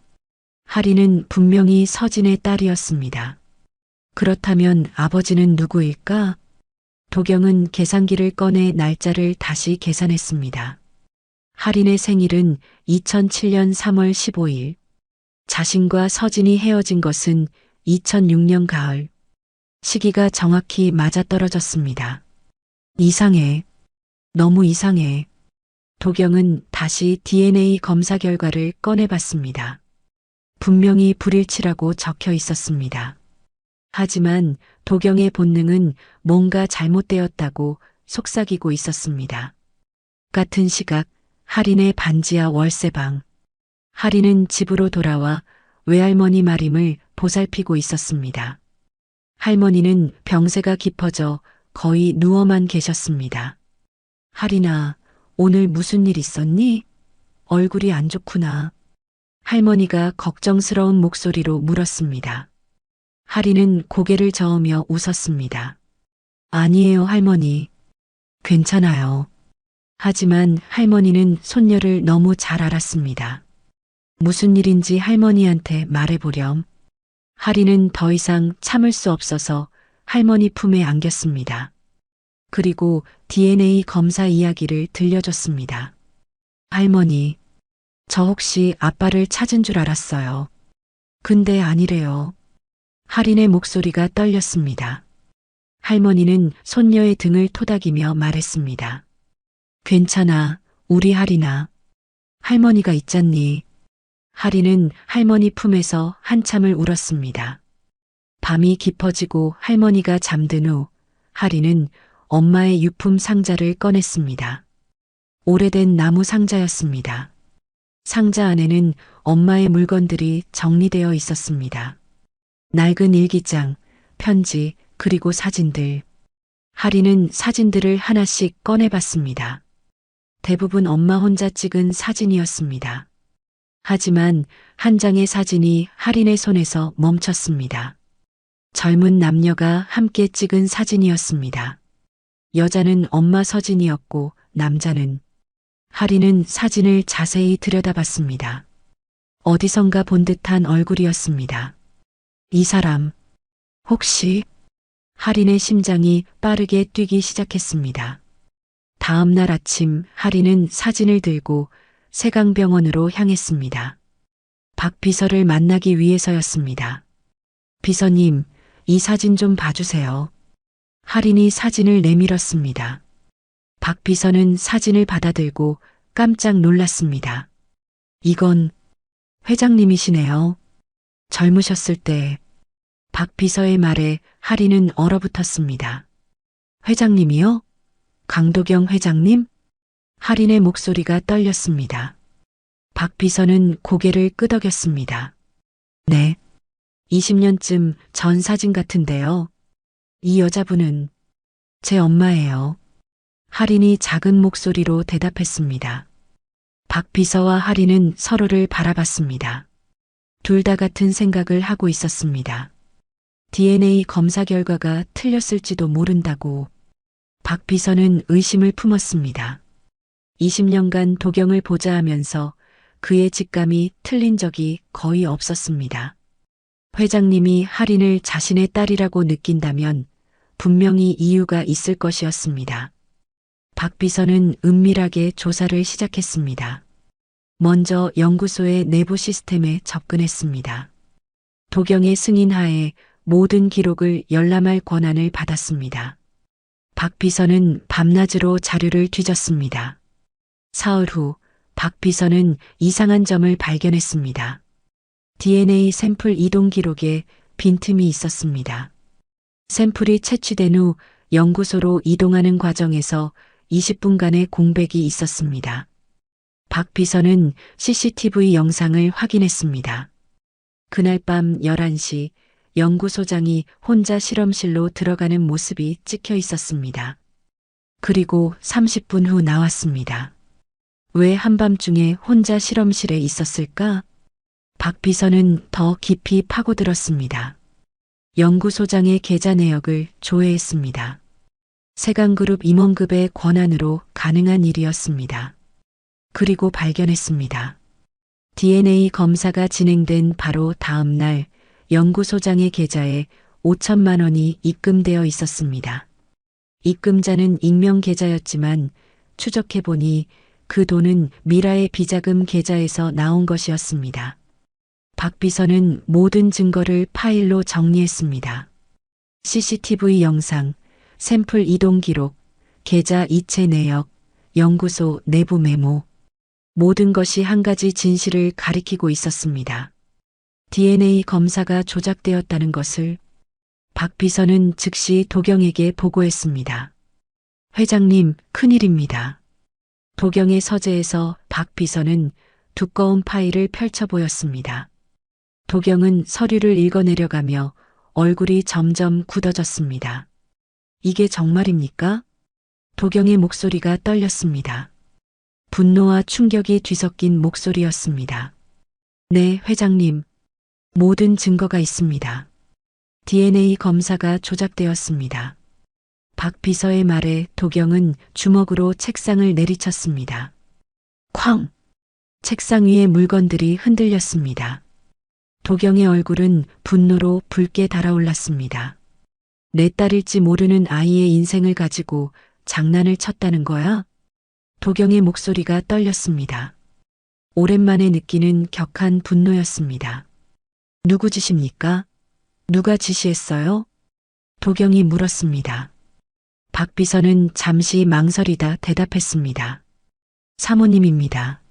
하리는 분명히 서진의 딸이었습니다. 그렇다면 아버지는 누구일까? 도경은 계산기를 꺼내 날짜를 다시 계산했습니다. 하린의 생일은 2007년 3월 15일. 자신과 서진이 헤어진 것은 2006년 가을. 시기가 정확히 맞아떨어졌습니다. 이상해. 너무 이상해. 도경은 다시 DNA 검사 결과를 꺼내봤습니다. 분명히 불일치라고 적혀 있었습니다. 하지만 도경의 본능은 뭔가 잘못되었다고 속삭이고 있었습니다. 같은 시각 할인의 반지하 월세방. 할인은 집으로 돌아와 외할머니 마림을 보살피고 있었습니다. 할머니는 병세가 깊어져 거의 누워만 계셨습니다. 할인아, 오늘 무슨 일 있었니? 얼굴이 안 좋구나. 할머니가 걱정스러운 목소리로 물었습니다. 할인은 고개를 저으며 웃었습니다. 아니에요, 할머니. 괜찮아요. 하지만 할머니는 손녀를 너무 잘 알았습니다. 무슨 일인지 할머니한테 말해보렴. 할인은 더 이상 참을 수 없어서 할머니 품에 안겼습니다. 그리고 DNA 검사 이야기를 들려줬습니다. 할머니, 저 혹시 아빠를 찾은 줄 알았어요. 근데 아니래요. 할인의 목소리가 떨렸습니다. 할머니는 손녀의 등을 토닥이며 말했습니다. 괜찮아, 우리 할인아. 할머니가 있잖니. 할인은 할머니 품에서 한참을 울었습니다. 밤이 깊어지고 할머니가 잠든 후 할인은 엄마의 유품 상자를 꺼냈습니다. 오래된 나무 상자였습니다. 상자 안에는 엄마의 물건들이 정리되어 있었습니다. 낡은 일기장, 편지, 그리고 사진들. 할인은 사진들을 하나씩 꺼내봤습니다. 대부분 엄마 혼자 찍은 사진이었습니다. 하지만 한 장의 사진이 할인의 손에서 멈췄습니다. 젊은 남녀가 함께 찍은 사진이었습니다. 여자는 엄마 서진이었고 남자는. 할인은 사진을 자세히 들여다봤습니다. 어디선가 본 듯한 얼굴이었습니다. 이 사람, 혹시? 할인의 심장이 빠르게 뛰기 시작했습니다. 다음 날 아침 할인은 사진을 들고 세강병원으로 향했습니다. 박 비서를 만나기 위해서였습니다. 비서님, 이 사진 좀 봐주세요. 할인이 사진을 내밀었습니다. 박 비서는 사진을 받아들고 깜짝 놀랐습니다. 이건 회장님이시네요. 젊으셨을 때 박 비서의 말에 하리는 얼어붙었습니다. 회장님이요? 강도경 회장님? 하린의 목소리가 떨렸습니다. 박 비서는 고개를 끄덕였습니다. 네. 20년쯤 전 사진 같은데요. 이 여자분은 제 엄마예요. 하린이 작은 목소리로 대답했습니다. 박 비서와 하린은 서로를 바라봤습니다. 둘 다 같은 생각을 하고 있었습니다. DNA 검사 결과가 틀렸을지도 모른다고 박 비서는 의심을 품었습니다. 20년간 도경을 보자 하면서 그의 직감이 틀린 적이 거의 없었습니다. 회장님이 하린을 자신의 딸이라고 느낀다면 분명히 이유가 있을 것이었습니다. 박 비서는 은밀하게 조사를 시작했습니다. 먼저 연구소의 내부 시스템에 접근했습니다. 도경의 승인하에 모든 기록을 열람할 권한을 받았습니다. 박 비서는 밤낮으로 자료를 뒤졌습니다. 사흘 후 박 비서는 이상한 점을 발견했습니다. DNA 샘플 이동 기록에 빈틈이 있었습니다. 샘플이 채취된 후 연구소로 이동하는 과정에서 20분간의 공백이 있었습니다. 박 비서는 CCTV 영상을 확인했습니다. 그날 밤 11시 연구소장이 혼자 실험실로 들어가는 모습이 찍혀 있었습니다. 그리고 30분 후 나왔습니다. 왜 한밤중에 혼자 실험실에 있었을까? 박 비서는 더 깊이 파고들었습니다. 연구소장의 계좌 내역을 조회했습니다. 세강그룹 임원급의 권한으로 가능한 일이었습니다. 그리고 발견했습니다. DNA 검사가 진행된 바로 다음 날 연구소장의 계좌에 5천만 원이 입금되어 있었습니다. 입금자는 익명 계좌였지만 추적해보니 그 돈은 미라의 비자금 계좌에서 나온 것이었습니다. 박 비서는 모든 증거를 파일로 정리했습니다. CCTV 영상, 샘플 이동 기록, 계좌 이체 내역, 연구소 내부 메모. 모든 것이 한 가지 진실을 가리키고 있었습니다. DNA 검사가 조작되었다는 것을 박 비서는 즉시 도경에게 보고했습니다. 회장님, 큰일입니다. 도경의 서재에서 박 비서는 두꺼운 파일을 펼쳐 보였습니다. 도경은 서류를 읽어내려가며 얼굴이 점점 굳어졌습니다. 이게 정말입니까? 도경의 목소리가 떨렸습니다. 분노와 충격이 뒤섞인 목소리였습니다. 네, 회장님. 모든 증거가 있습니다. DNA 검사가 조작되었습니다. 박 비서의 말에 도경은 주먹으로 책상을 내리쳤습니다. 쾅! 책상 위의 물건들이 흔들렸습니다. 도경의 얼굴은 분노로 붉게 달아올랐습니다. 내 딸일지 모르는 아이의 인생을 가지고 장난을 쳤다는 거야? 도경의 목소리가 떨렸습니다. 오랜만에 느끼는 격한 분노였습니다. 누구 짓입니까? 누가 지시했어요? 도경이 물었습니다. 박 비서는 잠시 망설이다 대답했습니다. 사모님입니다.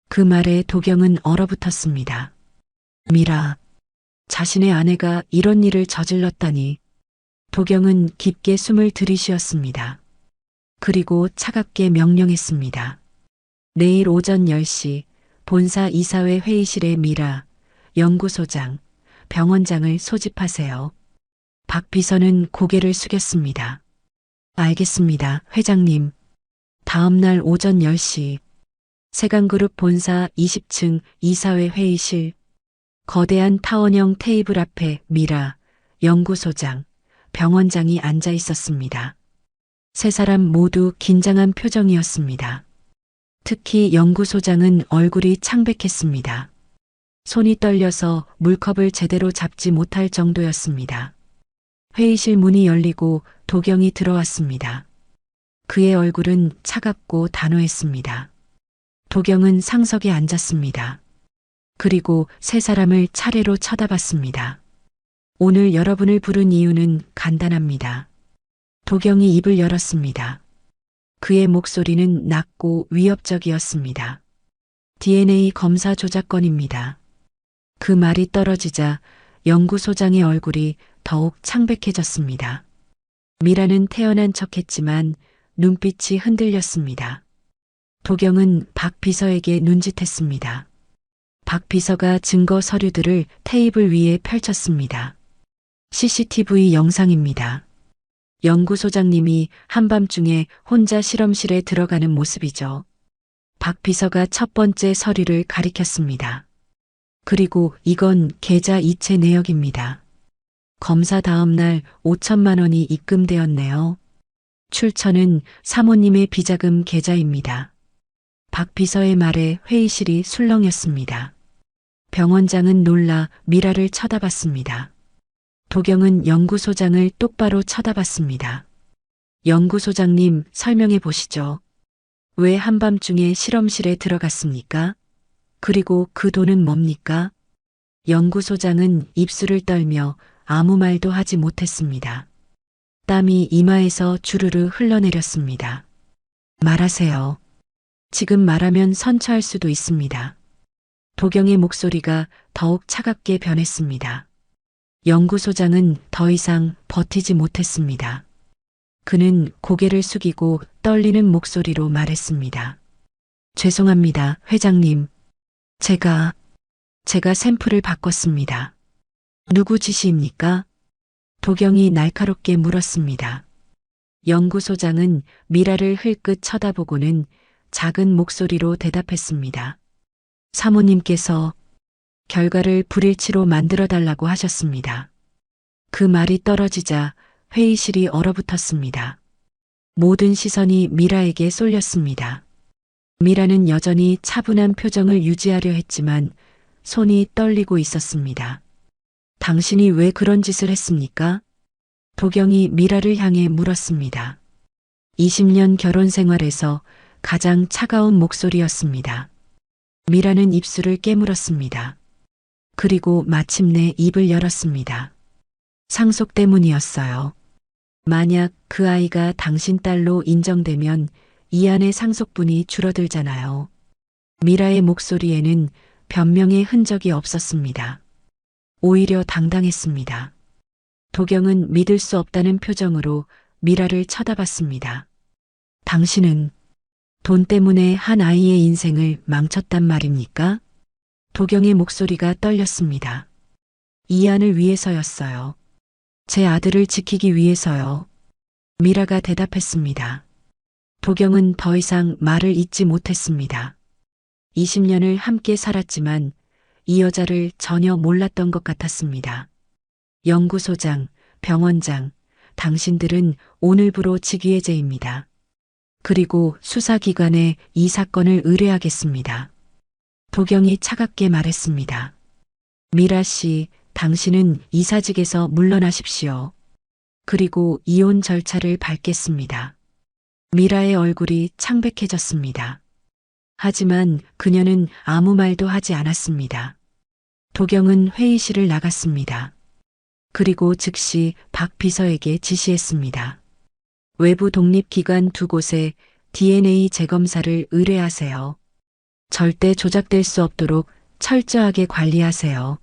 그 말에 도경은 얼어붙었습니다. 미라, 자신의 아내가 이런 일을 저질렀다니. 도경은 깊게 숨을 들이쉬었습니다. 그리고 차갑게 명령했습니다. 내일 오전 10시 본사 이사회 회의실에 미라, 연구소장, 병원장을 소집하세요. 박 비서는 고개를 숙였습니다. 알겠습니다, 회장님. 다음 날 오전 10시 세강그룹 본사 20층 이사회 회의실. 거대한 타원형 테이블 앞에 미라, 연구소장, 병원장이 앉아 있었습니다. 세 사람 모두 긴장한 표정이었습니다. 특히 연구소장은 얼굴이 창백했습니다. 손이 떨려서 물컵을 제대로 잡지 못할 정도였습니다. 회의실 문이 열리고 도경이 들어왔습니다. 그의 얼굴은 차갑고 단호했습니다. 도경은 상석에 앉았습니다. 그리고 세 사람을 차례로 쳐다봤습니다. 오늘 여러분을 부른 이유는 간단합니다. 도경이 입을 열었습니다. 그의 목소리는 낮고 위협적이었습니다. DNA 검사 조작건입니다. 그 말이 떨어지자 연구소장의 얼굴이 더욱 창백해졌습니다. 미라는 태어난 척했지만 눈빛이 흔들렸습니다. 도경은 박 비서에게 눈짓했습니다. 박 비서가 증거 서류들을 테이블 위에 펼쳤습니다. CCTV 영상입니다. 연구소장님이 한밤중에 혼자 실험실에 들어가는 모습이죠. 박 비서가 첫 번째 서류를 가리켰습니다. 그리고 이건 계좌 이체 내역입니다. 검사 다음 날 5천만 원이 입금되었네요. 출처는 사모님의 비자금 계좌입니다. 박 비서의 말에 회의실이 술렁였습니다. 병원장은 놀라 미라를 쳐다봤습니다. 도경은 연구소장을 똑바로 쳐다봤습니다. 연구소장님, 설명해 보시죠. 왜 한밤중에 실험실에 들어갔습니까? 그리고 그 돈은 뭡니까? 연구소장은 입술을 떨며 아무 말도 하지 못했습니다. 땀이 이마에서 주르르 흘러내렸습니다. 말하세요. 지금 말하면 선처할 수도 있습니다. 도경의 목소리가 더욱 차갑게 변했습니다. 연구소장은 더 이상 버티지 못했습니다. 그는 고개를 숙이고 떨리는 목소리로 말했습니다. 죄송합니다, 회장님. 제가 샘플을 바꿨습니다. 누구 지시입니까? 도경이 날카롭게 물었습니다. 연구소장은 미라를 흘끗 쳐다보고는 작은 목소리로 대답했습니다. 사모님께서 결과를 불일치로 만들어 달라고 하셨습니다. 그 말이 떨어지자 회의실이 얼어붙었습니다. 모든 시선이 미라에게 쏠렸습니다. 미라는 여전히 차분한 표정을 유지하려 했지만 손이 떨리고 있었습니다. 당신이 왜 그런 짓을 했습니까? 도경이 미라를 향해 물었습니다. 20년 결혼 생활에서 가장 차가운 목소리였습니다. 미라는 입술을 깨물었습니다. 그리고 마침내 입을 열었습니다. 상속 때문이었어요. 만약 그 아이가 당신 딸로 인정되면 이 안의 상속분이 줄어들잖아요. 미라의 목소리에는 변명의 흔적이 없었습니다. 오히려 당당했습니다. 도경은 믿을 수 없다는 표정으로 미라를 쳐다봤습니다. 당신은 돈 때문에 한 아이의 인생을 망쳤단 말입니까? 도경의 목소리가 떨렸습니다. 이 안을 위해서였어요. 제 아들을 지키기 위해서요. 미라가 대답했습니다. 도경은 더 이상 말을 잇지 못했습니다. 20년을 함께 살았지만 이 여자를 전혀 몰랐던 것 같았습니다. 연구소장, 병원장, 당신들은 오늘부로 직위해제입니다. 그리고 수사기관에 이 사건을 의뢰하겠습니다. 도경이 차갑게 말했습니다. 미라 씨, 당신은 이사직에서 물러나십시오. 그리고 이혼 절차를 밟겠습니다. 미라의 얼굴이 창백해졌습니다. 하지만 그녀는 아무 말도 하지 않았습니다. 도경은 회의실을 나갔습니다. 그리고 즉시 박 비서에게 지시했습니다. 외부 독립기관 두 곳에 DNA 재검사를 의뢰하세요. 절대 조작될 수 없도록 철저하게 관리하세요.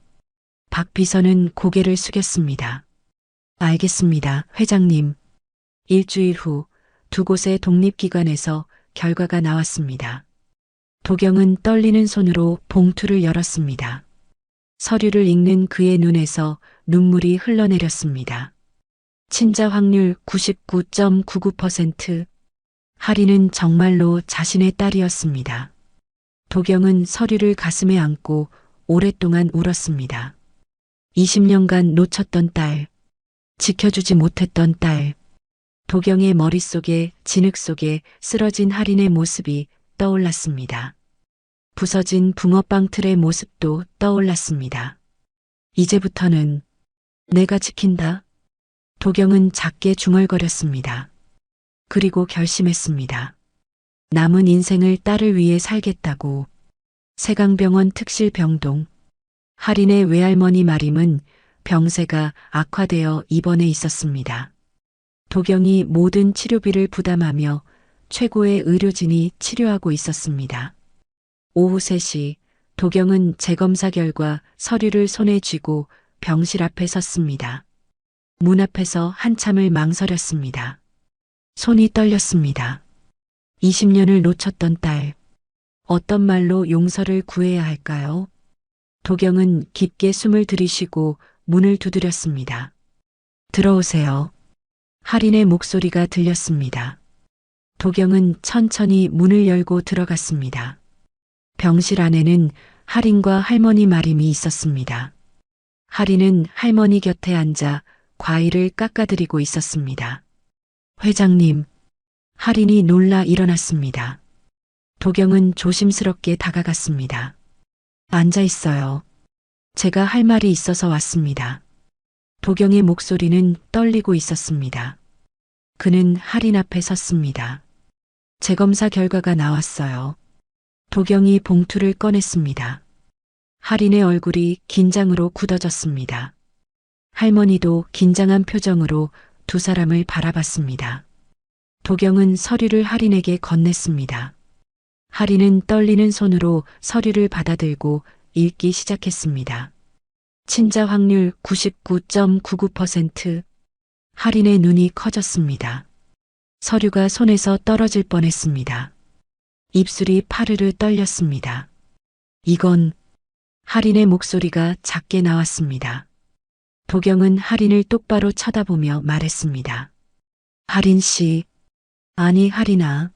박 비서는 고개를 숙였습니다. 알겠습니다, 회장님. 일주일 후 두 곳의 독립기관에서 결과가 나왔습니다. 도경은 떨리는 손으로 봉투를 열었습니다. 서류를 읽는 그의 눈에서 눈물이 흘러내렸습니다. 친자 확률 99.99%. 하리는 정말로 자신의 딸이었습니다. 도경은 서류를 가슴에 안고 오랫동안 울었습니다. 20년간 놓쳤던 딸, 지켜주지 못했던 딸. 도경의 머릿속에 진흙 속에 쓰러진 할인의 모습이 떠올랐습니다. 부서진 붕어빵 틀의 모습도 떠올랐습니다. 이제부터는 내가 지킨다. 도경은 작게 중얼거렸습니다. 그리고 결심했습니다. 남은 인생을 딸을 위해 살겠다고. 세강병원 특실병동. 할인의 외할머니 마림은 병세가 악화되어 입원해 있었습니다. 도경이 모든 치료비를 부담하며 최고의 의료진이 치료하고 있었습니다. 오후 3시 도경은 재검사 결과 서류를 손에 쥐고 병실 앞에 섰습니다. 문 앞에서 한참을 망설였습니다. 손이 떨렸습니다. 20년을 놓쳤던 딸. 어떤 말로 용서를 구해야 할까요? 도경은 깊게 숨을 들이쉬고 문을 두드렸습니다. 들어오세요. 할인의 목소리가 들렸습니다. 도경은 천천히 문을 열고 들어갔습니다. 병실 안에는 할인과 할머니 마림이 있었습니다. 할인은 할머니 곁에 앉아 과일을 깎아드리고 있었습니다. 회장님, 할인이 놀라 일어났습니다. 도경은 조심스럽게 다가갔습니다. 앉아 있어요. 제가 할 말이 있어서 왔습니다. 도경의 목소리는 떨리고 있었습니다. 그는 할인 앞에 섰습니다. 재검사 결과가 나왔어요. 도경이 봉투를 꺼냈습니다. 할인의 얼굴이 긴장으로 굳어졌습니다. 할머니도 긴장한 표정으로 두 사람을 바라봤습니다. 도경은 서류를 할인에게 건넸습니다. 할인은 떨리는 손으로 서류를 받아들고 읽기 시작했습니다. 친자 확률 99.99%. 할인의 눈이 커졌습니다. 서류가 손에서 떨어질 뻔했습니다. 입술이 파르르 떨렸습니다. 이건 할인의 목소리가 작게 나왔습니다. 도경은 할인을 똑바로 쳐다보며 말했습니다. 할인 씨, 아니 할인아.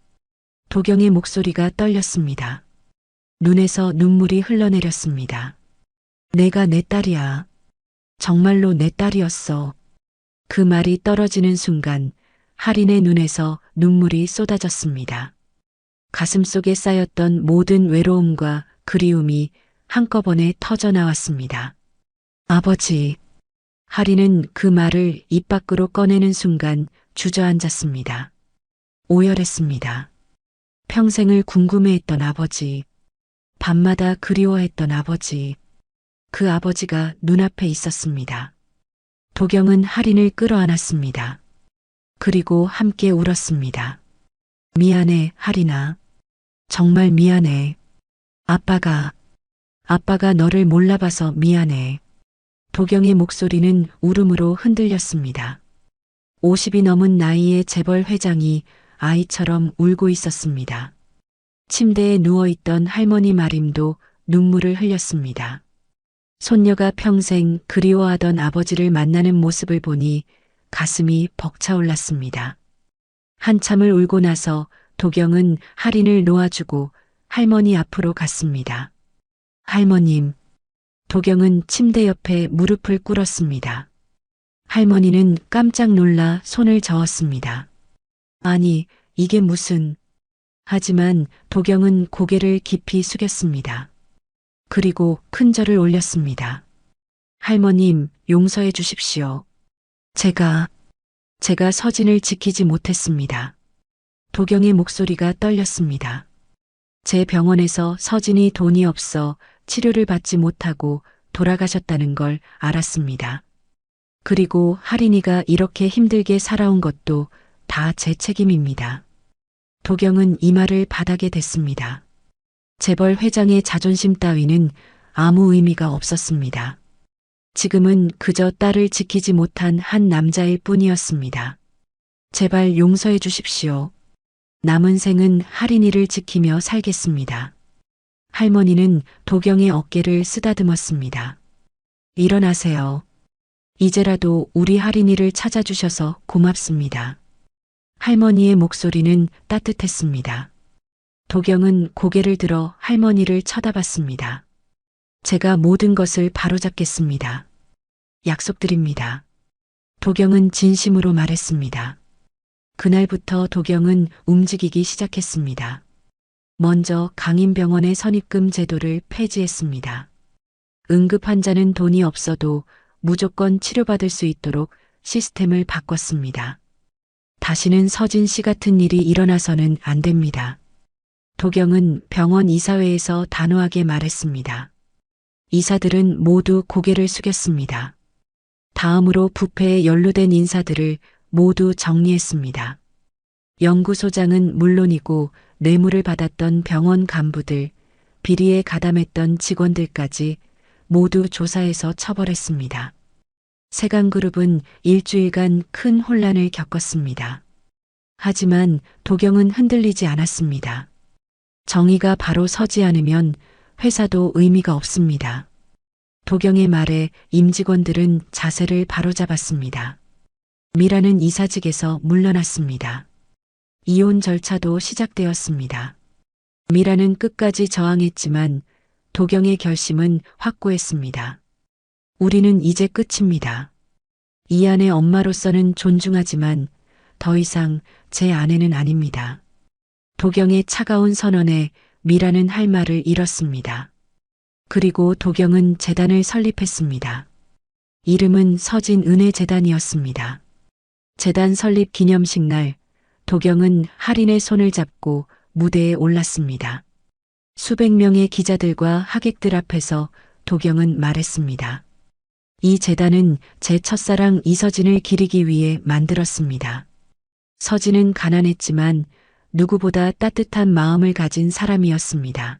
도경의 목소리가 떨렸습니다. 눈에서 눈물이 흘러내렸습니다. 내가 내 딸이야. 정말로 내 딸이었어. 그 말이 떨어지는 순간 할인의 눈에서 눈물이 쏟아졌습니다. 가슴속에 쌓였던 모든 외로움과 그리움이 한꺼번에 터져 나왔습니다. 아버지. 할인은 그 말을 입 밖으로 꺼내는 순간 주저앉았습니다. 오열했습니다. 평생을 궁금해했던 아버지. 밤마다 그리워했던 아버지. 그 아버지가 눈앞에 있었습니다. 도경은 할인을 끌어안았습니다. 그리고 함께 울었습니다. 미안해, 할인아. 정말 미안해. 아빠가 너를 몰라봐서 미안해. 도경의 목소리는 울음으로 흔들렸습니다. 50이 넘은 나이의 재벌 회장이 아이처럼 울고 있었습니다. 침대에 누워있던 할머니 마림도 눈물을 흘렸습니다. 손녀가 평생 그리워하던 아버지를 만나는 모습을 보니 가슴이 벅차올랐습니다. 한참을 울고 나서 도경은 할인을 놓아주고 할머니 앞으로 갔습니다. 할머님. 도경은 침대 옆에 무릎을 꿇었습니다. 할머니는 깜짝 놀라 손을 저었습니다. 아니, 이게 무슨... 하지만 도경은 고개를 깊이 숙였습니다. 그리고 큰 절을 올렸습니다. 할머님, 용서해 주십시오. 제가 서진을 지키지 못했습니다. 도경의 목소리가 떨렸습니다. 제 병원에서 서진이 돈이 없어 치료를 받지 못하고 돌아가셨다는 걸 알았습니다. 그리고 할인이가 이렇게 힘들게 살아온 것도 다 제 책임입니다. 도경은 이 말을 바닥에 댔습니다. 재벌 회장의 자존심 따위는 아무 의미가 없었습니다. 지금은 그저 딸을 지키지 못한 한 남자일 뿐이었습니다. 제발 용서해 주십시오. 남은 생은 할인이를 지키며 살겠습니다. 할머니는 도경의 어깨를 쓰다듬었습니다. 일어나세요. 이제라도 우리 할인이를 찾아주셔서 고맙습니다. 할머니의 목소리는 따뜻했습니다. 도경은 고개를 들어 할머니를 쳐다봤습니다. 제가 모든 것을 바로잡겠습니다. 약속드립니다. 도경은 진심으로 말했습니다. 그날부터 도경은 움직이기 시작했습니다. 먼저 강인병원의 선입금 제도를 폐지했습니다. 응급 환자는 돈이 없어도 무조건 치료받을 수 있도록 시스템을 바꿨습니다. 다시는 서진 씨 같은 일이 일어나서는 안 됩니다. 도경은 병원 이사회에서 단호하게 말했습니다. 이사들은 모두 고개를 숙였습니다. 다음으로 부패에 연루된 인사들을 모두 정리했습니다. 연구소장은 물론이고 뇌물을 받았던 병원 간부들, 비리에 가담했던 직원들까지 모두 조사해서 처벌했습니다. 세강그룹은 일주일간 큰 혼란을 겪었습니다. 하지만 도경은 흔들리지 않았습니다. 정의가 바로 서지 않으면 회사도 의미가 없습니다. 도경의 말에 임직원들은 자세를 바로잡았습니다. 미라는 이사직에서 물러났습니다. 이혼 절차도 시작되었습니다. 미라는 끝까지 저항했지만 도경의 결심은 확고했습니다. 우리는 이제 끝입니다. 이안의 엄마로서는 존중하지만 더 이상 제 아내는 아닙니다. 도경의 차가운 선언에 미라는 할 말을 잃었습니다. 그리고 도경은 재단을 설립했습니다. 이름은 서진은혜재단이었습니다. 재단 설립 기념식 날 도경은 할인의 손을 잡고 무대에 올랐습니다. 수백 명의 기자들과 하객들 앞에서 도경은 말했습니다. 이 재단은 제 첫사랑 이서진을 기리기 위해 만들었습니다. 서진은 가난했지만 누구보다 따뜻한 마음을 가진 사람이었습니다.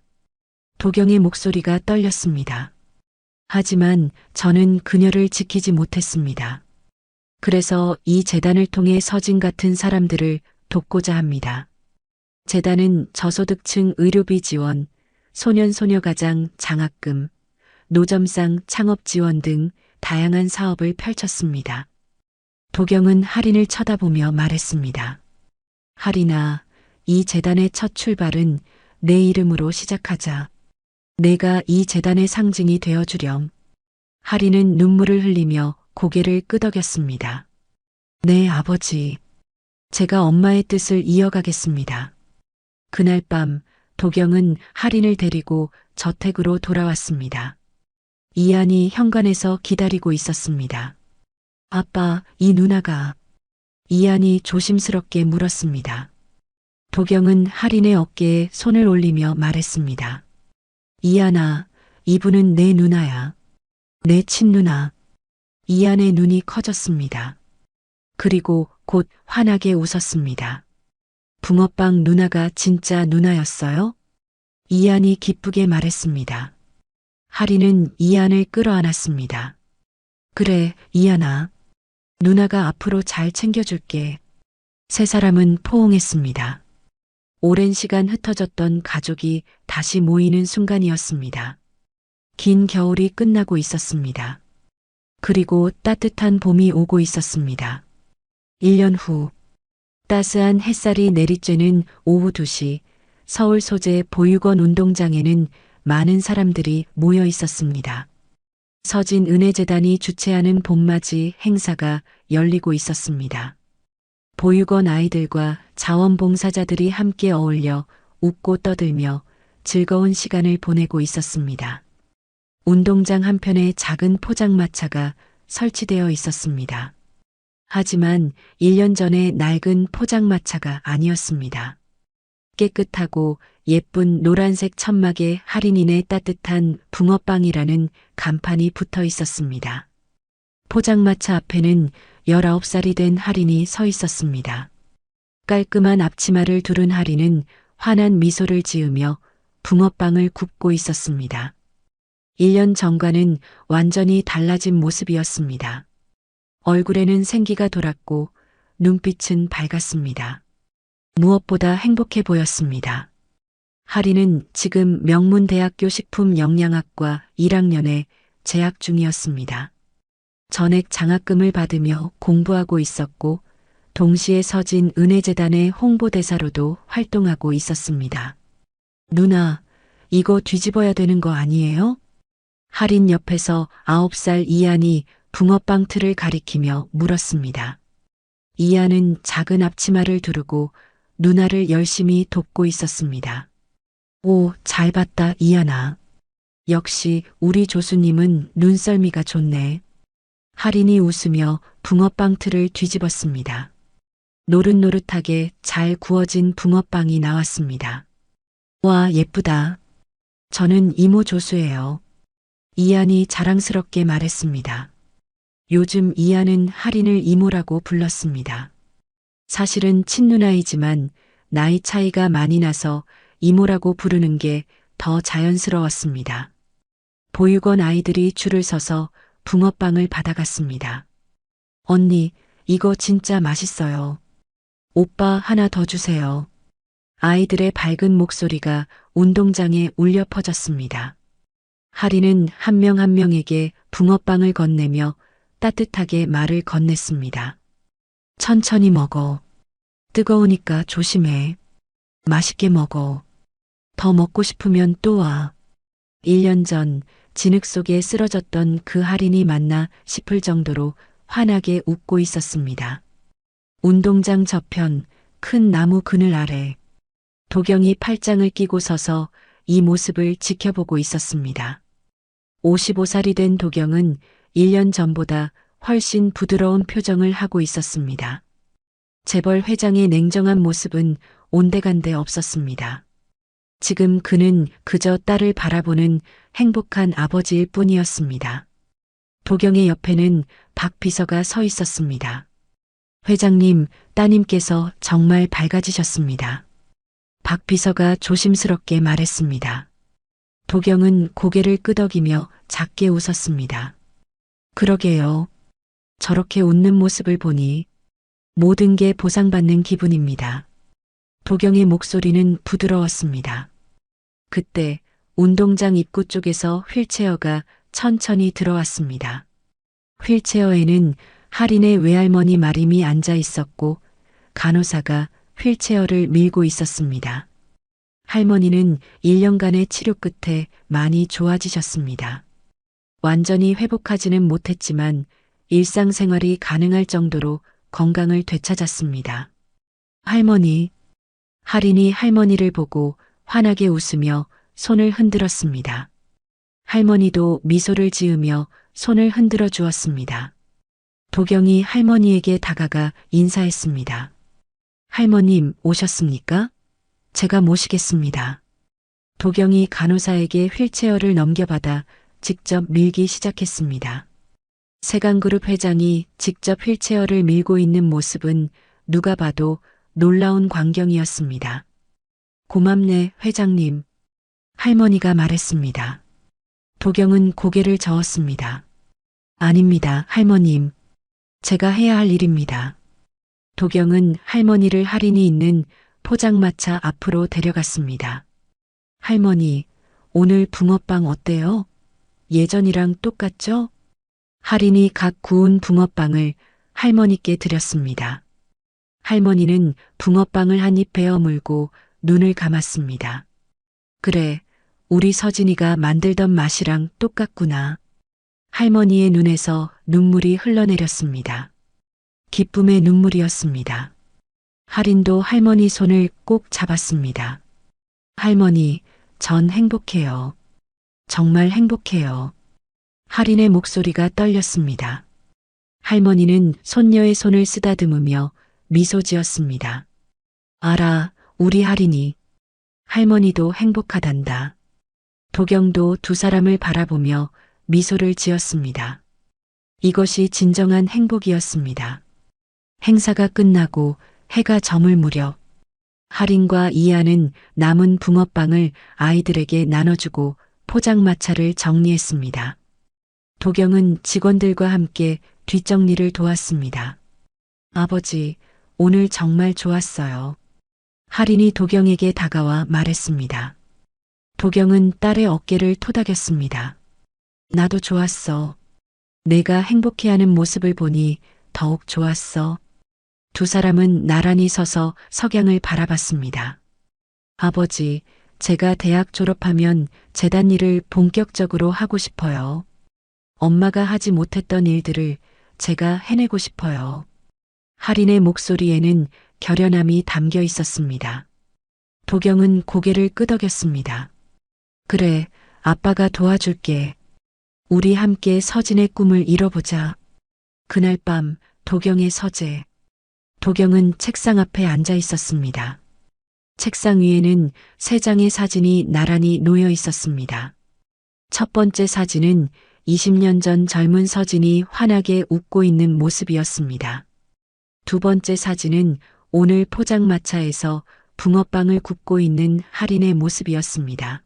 도경의 목소리가 떨렸습니다. 하지만 저는 그녀를 지키지 못했습니다. 그래서 이 재단을 통해 서진 같은 사람들을 돕고자 합니다. 재단은 저소득층 의료비 지원, 소년소녀가장 장학금, 노점상 창업 지원 등 다양한 사업을 펼쳤습니다. 도경은 할인을 쳐다보며 말했습니다. 할인아, 이 재단의 첫 출발은 내 이름으로 시작하자. 내가 이 재단의 상징이 되어주렴. 할인은 눈물을 흘리며 고개를 끄덕였습니다. 네, 아버지. 제가 엄마의 뜻을 이어가겠습니다. 그날 밤 도경은 할인을 데리고 저택으로 돌아왔습니다. 이안이 현관에서 기다리고 있었습니다. 아빠, 이 누나가. 이안이 조심스럽게 물었습니다. 도경은 할인의 어깨에 손을 올리며 말했습니다. 이안아, 이분은 내 누나야. 내 친누나. 이안의 눈이 커졌습니다. 그리고 곧 환하게 웃었습니다. 붕어빵 누나가 진짜 누나였어요? 이안이 기쁘게 말했습니다. 할인은 이안을 끌어안았습니다. 그래, 이안아. 누나가 앞으로 잘 챙겨줄게. 세 사람은 포옹했습니다. 오랜 시간 흩어졌던 가족이 다시 모이는 순간이었습니다. 긴 겨울이 끝나고 있었습니다. 그리고 따뜻한 봄이 오고 있었습니다. 1년 후, 따스한 햇살이 내리쬐는 오후 2시, 서울 소재 보육원 운동장에는 많은 사람들이 모여 있었습니다. 서진은혜재단이 주최하는 봄맞이 행사가 열리고 있었습니다. 보육원 아이들과 자원봉사자들이 함께 어울려 웃고 떠들며 즐거운 시간을 보내고 있었습니다. 운동장 한편에 작은 포장마차가 설치되어 있었습니다. 하지만 1년 전에 낡은 포장마차가 아니었습니다. 깨끗하고 예쁜 노란색 천막에 할인인의 따뜻한 붕어빵이라는 간판이 붙어 있었습니다. 포장마차 앞에는 19살이 된 할인이 서 있었습니다. 깔끔한 앞치마를 두른 할인은 환한 미소를 지으며 붕어빵을 굽고 있었습니다. 1년 전과는 완전히 달라진 모습이었습니다. 얼굴에는 생기가 돌았고 눈빛은 밝았습니다. 무엇보다 행복해 보였습니다. 할인은 지금 명문대학교 식품영양학과 1학년에 재학 중이었습니다. 전액 장학금을 받으며 공부하고 있었고 동시에 서진은혜재단의 홍보대사로도 활동하고 있었습니다. 누나, 이거 뒤집어야 되는 거 아니에요? 할인 옆에서 9살 이안이 붕어빵 틀을 가리키며 물었습니다. 이안은 작은 앞치마를 두르고 누나를 열심히 돕고 있었습니다. 오, 잘 봤다, 이안아. 역시 우리 조수님은 눈썰미가 좋네. 할인이 웃으며 붕어빵 틀을 뒤집었습니다. 노릇노릇하게 잘 구워진 붕어빵이 나왔습니다. 와, 예쁘다. 저는 이모 조수예요. 이안이 자랑스럽게 말했습니다. 요즘 이안은 할인을 이모라고 불렀습니다. 사실은 친누나이지만 나이 차이가 많이 나서 이모라고 부르는 게 더 자연스러웠습니다. 보육원 아이들이 줄을 서서 붕어빵을 받아갔습니다. 언니, 이거 진짜 맛있어요. 오빠 하나 더 주세요. 아이들의 밝은 목소리가 운동장에 울려 퍼졌습니다. 하리는 한 명 한 명에게 붕어빵을 건네며 따뜻하게 말을 건넸습니다. 천천히 먹어. 뜨거우니까 조심해. 맛있게 먹어. 더 먹고 싶으면 또 와. 1년 전 진흙 속에 쓰러졌던 그 할인이 맞나 싶을 정도로 환하게 웃고 있었습니다. 운동장 저편 큰 나무 그늘 아래 도경이 팔짱을 끼고 서서 이 모습을 지켜보고 있었습니다. 55살이 된 도경은 1년 전보다 훨씬 부드러운 표정을 하고 있었습니다. 재벌 회장의 냉정한 모습은 온데간데 없었습니다. 지금 그는 그저 딸을 바라보는 행복한 아버지일 뿐이었습니다. 도경의 옆에는 박 비서가 서 있었습니다. 회장님, 따님께서 정말 밝아지셨습니다. 박 비서가 조심스럽게 말했습니다. 도경은 고개를 끄덕이며 작게 웃었습니다. 그러게요. 저렇게 웃는 모습을 보니 모든 게 보상받는 기분입니다. 도경의 목소리는 부드러웠습니다. 그때 운동장 입구 쪽에서 휠체어가 천천히 들어왔습니다. 휠체어에는 할인의 외할머니 마림이 앉아 있었고 간호사가 휠체어를 밀고 있었습니다. 할머니는 1년간의 치료 끝에 많이 좋아지셨습니다. 완전히 회복하지는 못했지만 일상생활이 가능할 정도로 건강을 되찾았습니다. 할머니, 할인이 할머니를 보고 환하게 웃으며 손을 흔들었습니다. 할머니도 미소를 지으며 손을 흔들어 주었습니다. 도경이 할머니에게 다가가 인사했습니다. 할머님 오셨습니까? 제가 모시겠습니다. 도경이 간호사에게 휠체어를 넘겨받아 직접 밀기 시작했습니다. 세강그룹 회장이 직접 휠체어를 밀고 있는 모습은 누가 봐도 놀라운 광경이었습니다. 고맙네, 회장님. 할머니가 말했습니다. 도경은 고개를 저었습니다. 아닙니다, 할머님. 제가 해야 할 일입니다. 도경은 할머니를 할인이 있는 포장마차 앞으로 데려갔습니다. 할머니, 오늘 붕어빵 어때요? 예전이랑 똑같죠? 할인이 각 구운 붕어빵을 할머니께 드렸습니다. 할머니는 붕어빵을 한 입 베어 물고 눈을 감았습니다. 그래, 우리 서진이가 만들던 맛이랑 똑같구나. 할머니의 눈에서 눈물이 흘러내렸습니다. 기쁨의 눈물이었습니다. 할인도 할머니 손을 꼭 잡았습니다. 할머니, 전 행복해요. 정말 행복해요. 할인의 목소리가 떨렸습니다. 할머니는 손녀의 손을 쓰다듬으며 미소 지었습니다. 알아, 우리 할인이. 할머니도 행복하단다. 도경도 두 사람을 바라보며 미소를 지었습니다. 이것이 진정한 행복이었습니다. 행사가 끝나고 해가 저물 무렵 할인과 이하는 남은 붕어빵을 아이들에게 나눠주고 포장마차를 정리했습니다. 도경은 직원들과 함께 뒷정리를 도왔습니다. 아버지, 오늘 정말 좋았어요. 할인이 도경에게 다가와 말했습니다. 도경은 딸의 어깨를 토닥였습니다. 나도 좋았어. 내가 행복해하는 모습을 보니 더욱 좋았어. 두 사람은 나란히 서서 석양을 바라봤습니다. 아버지, 제가 대학 졸업하면 재단 일을 본격적으로 하고 싶어요. 엄마가 하지 못했던 일들을 제가 해내고 싶어요. 할인의 목소리에는 결연함이 담겨 있었습니다. 도경은 고개를 끄덕였습니다. 그래, 아빠가 도와줄게. 우리 함께 서진의 꿈을 이뤄보자. 그날 밤 도경의 서재. 도경은 책상 앞에 앉아 있었습니다. 책상 위에는 세 장의 사진이 나란히 놓여 있었습니다. 첫 번째 사진은 20년 전 젊은 서진이 환하게 웃고 있는 모습이었습니다. 두 번째 사진은 오늘 포장마차에서 붕어빵을 굽고 있는 할인의 모습이었습니다.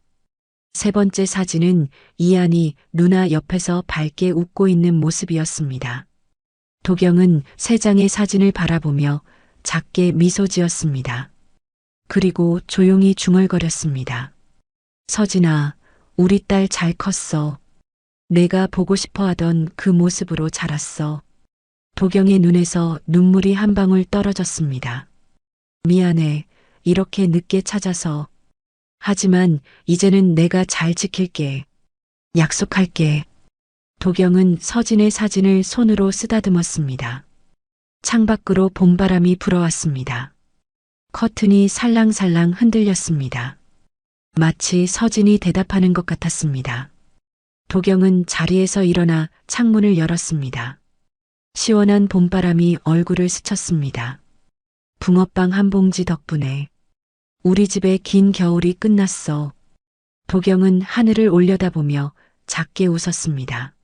세 번째 사진은 이한이 누나 옆에서 밝게 웃고 있는 모습이었습니다. 도경은 세 장의 사진을 바라보며 작게 미소 지었습니다. 그리고 조용히 중얼거렸습니다. 서진아, 우리 딸 잘 컸어. 내가 보고 싶어 하던 그 모습으로 자랐어. 도경의 눈에서 눈물이 한 방울 떨어졌습니다. 미안해. 이렇게 늦게 찾아서. 하지만 이제는 내가 잘 지킬게. 약속할게. 도경은 서진의 사진을 손으로 쓰다듬었습니다. 창밖으로 봄바람이 불어왔습니다. 커튼이 살랑살랑 흔들렸습니다. 마치 서진이 대답하는 것 같았습니다. 도경은 자리에서 일어나 창문을 열었습니다. 시원한 봄바람이 얼굴을 스쳤습니다. 붕어빵 한 봉지 덕분에 우리 집의 긴 겨울이 끝났어. 도경은 하늘을 올려다보며 작게 웃었습니다.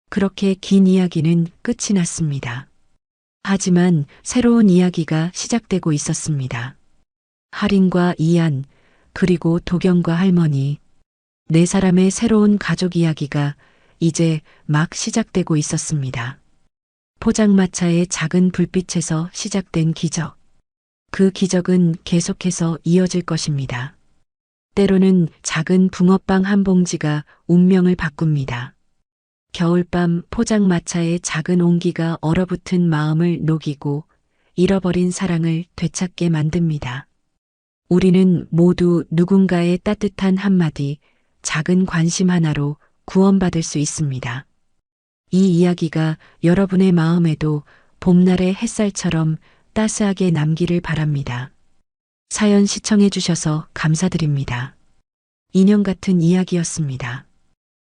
그렇게 긴 이야기는 끝이 났습니다. 하지만 새로운 이야기가 시작되고 있었습니다. 할인과 이한, 그리고 도경과 할머니, 네 사람의 새로운 가족 이야기가 이제 막 시작되고 있었습니다. 포장마차의 작은 불빛에서 시작된 기적. 그 기적은 계속해서 이어질 것입니다. 때로는 작은 붕어빵 한 봉지가 운명을 바꿉니다. 겨울밤 포장마차의 작은 온기가 얼어붙은 마음을 녹이고 잃어버린 사랑을 되찾게 만듭니다. 우리는 모두 누군가의 따뜻한 한마디, 작은 관심 하나로 구원받을 수 있습니다. 이 이야기가 여러분의 마음에도 봄날의 햇살처럼 따스하게 남기를 바랍니다. 사연 시청해 주셔서 감사드립니다. 인형 같은 이야기였습니다.